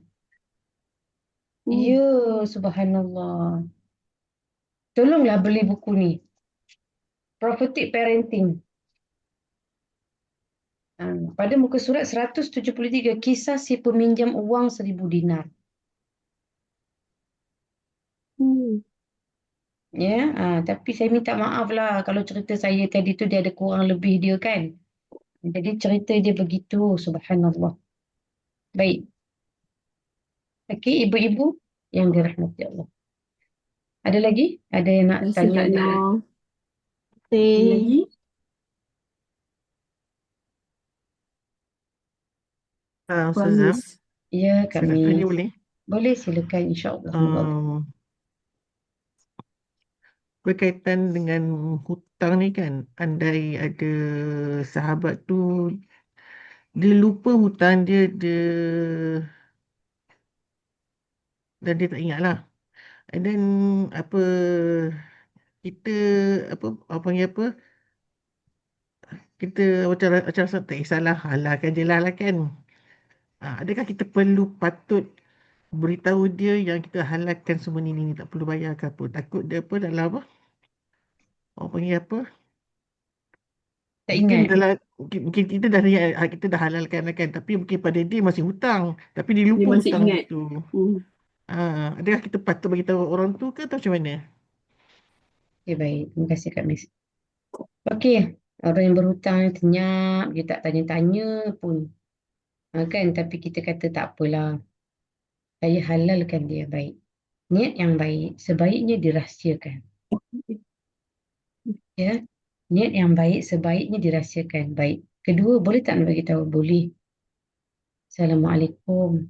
B: Ya, subhanallah. Tolonglah beli buku ni. Prophetic Parenting. Pada muka surat 173, kisah si peminjam uang 1,000 dinar. Ya, tapi saya minta maaf lah kalau cerita saya tadi tu dia ada kurang lebih dia kan. Jadi cerita dia begitu, subhanallah. Baik. Okey, ibu-ibu yang dirahmati Allah. Ada lagi? Ada yang nak
A: Terima
B: tanya?
A: kasih Ada lagi?
C: Ustazah,
A: Bagus.
B: Ya,
C: saya nak
B: kami.
C: tanya boleh?
B: Boleh, silakan insya-Allah. Semoga
C: Berkaitan dengan hutang ni kan, andai ada sahabat tu dia lupa hutang dia dan dia tak ingat lah. And then apa kita apa panggil apa? Kita macam rasa tak kisahlah, halalkan je lah kan. Adakah kita patut beritahu dia yang kita halalkan semua ni tak perlu bayar ke apa? Takut dia apa dalam apa? Orang panggil apa?
B: tak
C: Mungkin
B: ingat.
C: mungkin kita dah kita dah halalkan lah kan, tapi mungkin pada dia masih hutang, tapi dia
A: Dia
C: lupa
A: masih
C: hutang
A: ingat.
C: itu. Adakah kita patut bagi tahu orang tu ke atau macam mana?
B: Okay, baik. Terima kasih Kak Miss. Okey. Orang yang berhutang senyap, dia tak tanya-tanya pun. Kan? Tapi kita kata tak apalah. Saya halalkan dia baik. Niat yang baik, sebaiknya dirahsiakan. Ya, niat yang baik, sebaiknya dirahsiakan. Baik. Kedua, boleh tak nak bagi tahu? Boleh. Assalamualaikum.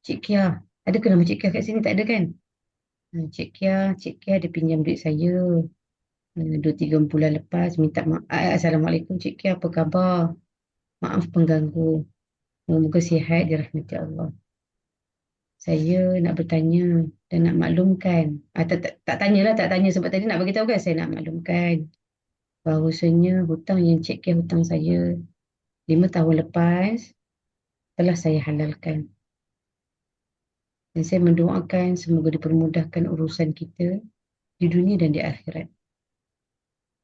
B: Cik Kia. Ada ke nama Cik Kia kat sini? Tak ada kan? Cik Kia dia pinjam duit saya. 2-3 bulan lepas. Minta maaf. Assalamualaikum Cik Kia. Apa khabar? Maaf pengganggu. Moga sihat dirahmati Allah. Saya nak bertanya dan nak maklumkan. Tak tanyalah, tak tanya sebab tadi nak bagi tahu kan. Saya nak maklumkan bahawasanya hutang yang Cik Kia hutang saya 5 tahun lepas telah saya halalkan. Dan saya mendoakan semoga dipermudahkan urusan kita di dunia dan di akhirat.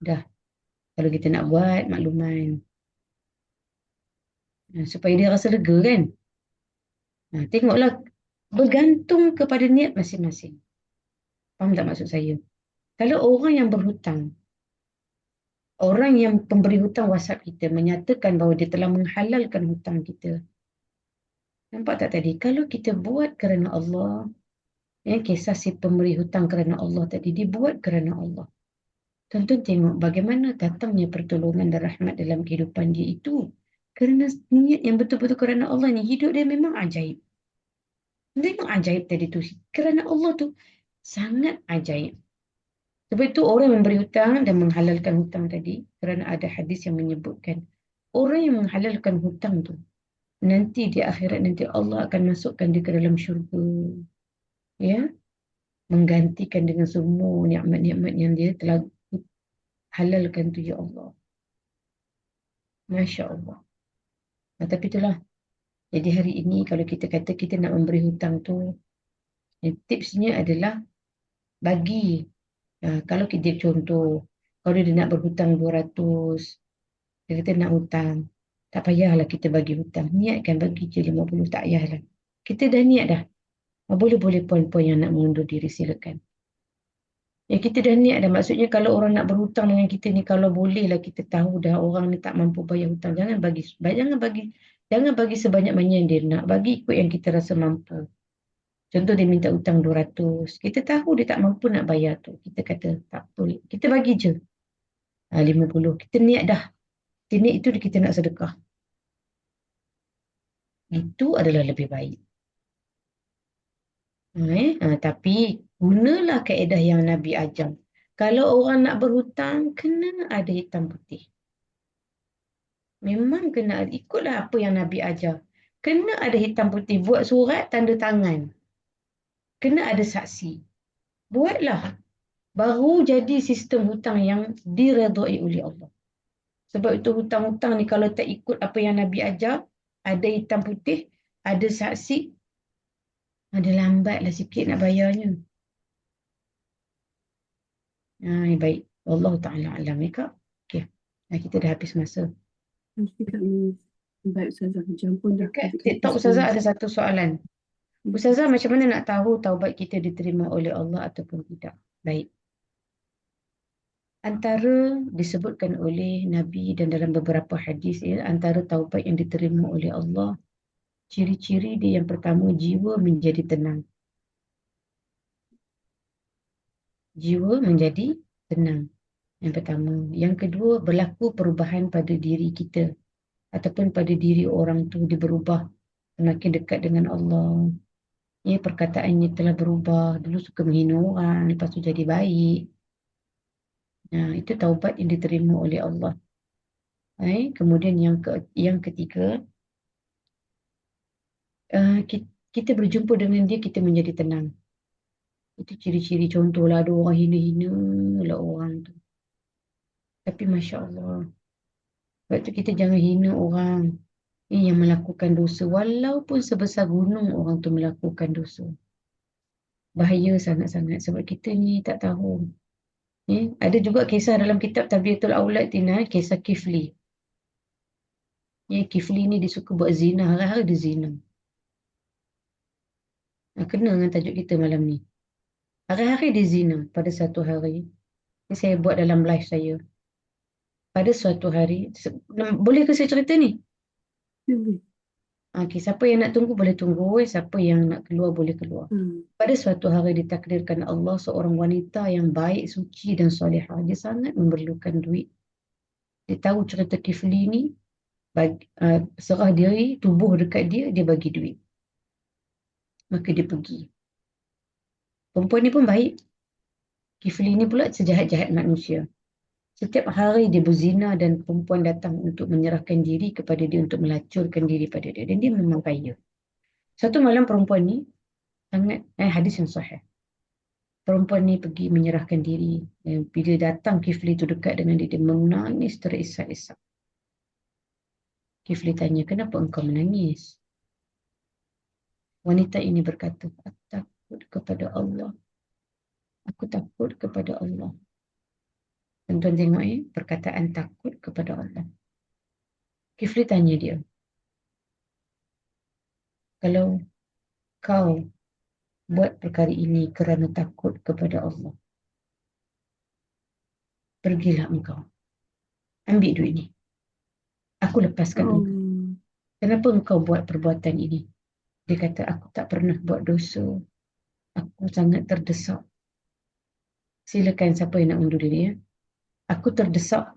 B: Dah, kalau kita nak buat makluman. Supaya dia rasa lega kan. Tengoklah, bergantung kepada niat masing-masing. Faham tak maksud saya? Kalau orang yang berhutang, orang yang pemberi hutang WhatsApp kita menyatakan bahawa dia telah menghalalkan hutang kita. Nampak tak tadi? Kalau kita buat kerana Allah, kisah si pemberi hutang kerana Allah tadi, dibuat kerana Allah. Tuan-tuan tengok bagaimana datangnya pertolongan dan rahmat dalam kehidupan dia itu. Kerana niat yang betul-betul kerana Allah ni, hidup dia memang ajaib. Tengok ajaib tadi tu. Kerana Allah tu sangat ajaib. Sebab itu orang yang memberi hutang dan menghalalkan hutang tadi, kerana ada hadis yang menyebutkan, orang yang menghalalkan hutang tu, nanti di akhirat nanti Allah akan masukkan dia ke dalam syurga. Ya, menggantikan dengan semua nikmat-nikmat yang dia telah halalkan tu, ya Allah. Masya Allah. Tapi itulah. Jadi hari ini kalau kita kata kita nak memberi hutang tu, tipsnya adalah bagi. Kalau kita contoh, kalau dia nak berhutang 200, dia kata nak hutang, tak payahlah kita bagi hutang. Niatkan bagi je 50, tak payahlah. Kita dah niat dah. Boleh-boleh poin-poin yang nak mengundur diri, silakan. Kita dah niat dah. Maksudnya kalau orang nak berhutang dengan kita ni, kalau bolehlah kita tahu dah orang ni tak mampu bayar hutang. Jangan bagi sebanyak-banyak yang dia nak. Bagi ikut yang kita rasa mampu. Contoh dia minta hutang 200. Kita tahu dia tak mampu nak bayar tu. Kita kata tak boleh. Kita bagi je. 50. Kita niat dah. Niat itu kita nak sedekah. Itu adalah lebih baik. Tapi gunalah kaedah yang Nabi ajar. Kalau orang nak berhutang, kena ada hitam putih. Memang kena ikutlah apa yang Nabi ajar. Kena ada hitam putih. Buat surat tanda tangan. Kena ada saksi. Buatlah. Baru jadi sistem hutang yang diredai oleh Allah. Sebab itu hutang-hutang ni kalau tak ikut apa yang Nabi ajar, ada hitam putih, ada saksi, ada lambatlah sikit nak bayarnya. Baik. Allah Ta'ala alam ya Kak. Okey. Kita dah habis masa.
A: Baik Ustazah, jam pun dah.
B: Dekat TikTok Ustazah ada satu soalan. Ustazah, macam mana nak tahu taubat kita diterima oleh Allah ataupun tidak? Baik. Antara disebutkan oleh Nabi dan dalam beberapa hadis, antara taubat yang diterima oleh Allah, ciri-ciri dia yang pertama, jiwa menjadi tenang. Jiwa menjadi tenang. Yang pertama. Yang kedua, berlaku perubahan pada diri kita ataupun pada diri orang tu, dia berubah semakin dekat dengan Allah. Perkataannya telah berubah. Dulu suka menghina orang, lepas tu jadi baik. Itu taubat yang diterima oleh Allah. Kemudian yang ketiga, kita berjumpa dengan dia, kita menjadi tenang. Itu ciri-ciri, contohlah ada orang hina-hina lah orang tu. Tapi Masya Allah. Sebab tu kita jangan hina orang yang melakukan dosa. Walaupun sebesar gunung orang tu melakukan dosa. Bahaya sangat-sangat. Sebab kita ni tak tahu. Ada juga kisah dalam kitab Tarbiyatul Aulad Tina, kisah Kifli. Kifli ni dia suka buat zina. Hari-hari dia zina. Kena dengan tajuk kita malam ni. Hari-hari dia zina pada satu hari. Ini saya buat dalam live saya. pada suatu hari, boleh ke saya cerita ni?
A: Boleh.
B: Okey, siapa yang nak tunggu boleh tunggu, siapa yang nak keluar boleh keluar. Pada suatu hari ditakdirkan Allah seorang wanita yang baik, suci dan solehah. Dia sangat memerlukan duit. Dia tahu cerita Kifli ni, serah diri, tubuh dekat dia, dia bagi duit. Maka dia pergi. Perempuan ni pun baik. Kifli ni pula sejahat-jahat manusia. Setiap hari dia berzina dan perempuan datang untuk menyerahkan diri kepada dia, untuk melacurkan diri pada dia. Dan dia memang kaya. Satu malam perempuan ni sangat, hadis yang sahih. Perempuan ni pergi menyerahkan diri. Dan bila datang Kifli tu dekat dengan dia menangis terisak-isak. Kifli tanya, kenapa engkau menangis? Wanita ini berkata, aku takut kepada Allah. Aku takut kepada Allah. Tuan-tuan tengok perkataan takut kepada Allah. Kifli tanya dia, kalau kau buat perkara ini kerana takut kepada Allah, pergilah engkau. Ambil duit ni. Aku lepaskan engkau. Kenapa engkau buat perbuatan ini? Dia kata, aku tak pernah buat dosa. Aku sangat terdesak. Silakan siapa yang nak undur diri. Aku terdesak.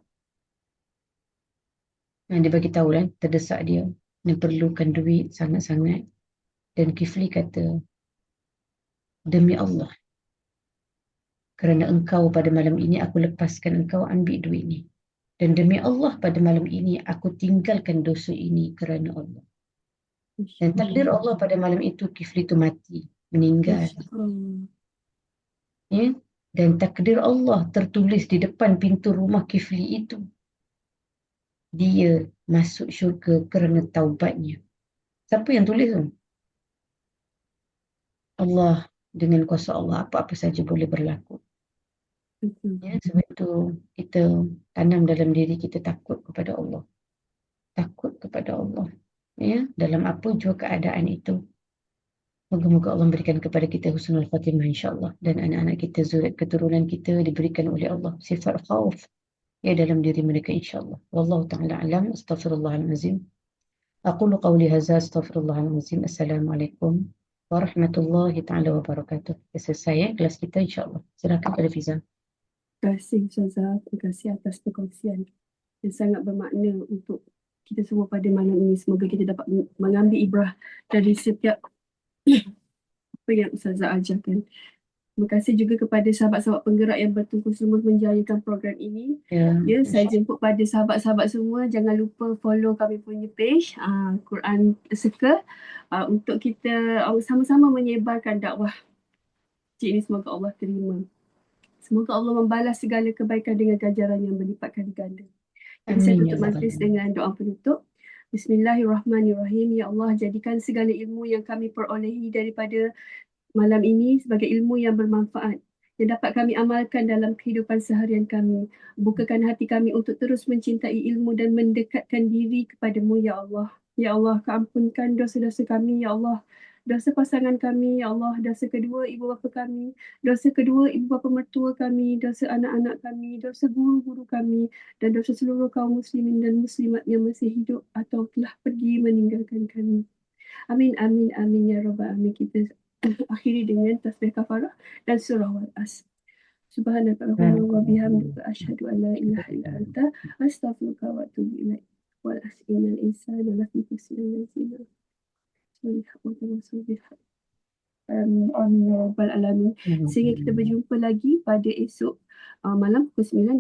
B: Dia bagi tahu lah, terdesak dia. Dia perlukan duit sangat-sangat. Dan Kifli kata, demi Allah, kerana engkau pada malam ini aku lepaskan engkau, ambil duit ni. Dan demi Allah pada malam ini aku tinggalkan dosa ini kerana Allah. Dan takdir Allah pada malam itu Kifli itu mati, meninggal. Ya? Dan takdir Allah tertulis di depan pintu rumah Kifli itu. Dia masuk syurga kerana taubatnya. Siapa yang tulis tu? Allah. Dengan kuasa Allah apa-apa saja boleh berlaku. Ya, sebab itu kita tanam dalam diri kita takut kepada Allah. Takut kepada Allah. Ya, dalam apa jua keadaan itu. Moga-moga Allah memberikan kepada kita husnul khatimah insya-Allah, dan anak-anak kita, zuriat keturunan kita diberikan oleh Allah sifat khauf dalam diri mereka insya-Allah. Wallahu taala alam. Astaghfirullahalazim. Aqulu qawli hadza astaghfirullahalazim. Assalamualaikum warahmatullahi taala wabarakatuh. Selesai kelas kita insya-Allah. Silakan pada Fiza.
A: Terima kasih Ustazah, terima kasih atas perkongsian yang sangat bermakna untuk kita semua pada malam ini. Semoga kita dapat mengambil ibrah dari setiap apa yang Ustazah ajarkan. Terima kasih juga kepada sahabat-sahabat penggerak yang bertungkus lumus menjayakan program ini. Saya jemput pada sahabat-sahabat semua, jangan lupa follow kami punya page Quran Circle untuk kita sama-sama menyebarkan dakwah ini. Semoga Allah terima. Semoga Allah membalas segala kebaikan dengan ganjaran yang berlipat kali ganda. Jadi saya tutup majlis dengan doa penutup. Bismillahirrahmanirrahim. Ya Allah, jadikan segala ilmu yang kami perolehi daripada malam ini sebagai ilmu yang bermanfaat, yang dapat kami amalkan dalam kehidupan seharian kami. Bukakan hati kami untuk terus mencintai ilmu dan mendekatkan diri kepadamu, Ya Allah. Ya Allah, ampunkan dosa-dosa kami, Ya Allah. Dosa pasangan kami, Ya Allah. Dosa kedua ibu bapa kami, dosa kedua ibu bapa mertua kami, dosa anak-anak kami, dosa guru-guru kami, dan dosa seluruh kaum muslimin dan muslimat yang masih hidup atau telah pergi meninggalkan kami. Amin, amin, amin, ya rabbal alamin. Kita akhiri dengan tasbih kafarah dan surah Wal-As. Subhanakallahumma wa bihamdika asyhadu an la ilaha illa anta astaghfiruka wa atubu ilaik. Wal-As innal insana lafi khusrin amin ya rabbal alamin. Sehingga kita berjumpa lagi pada esok malam pukul 9.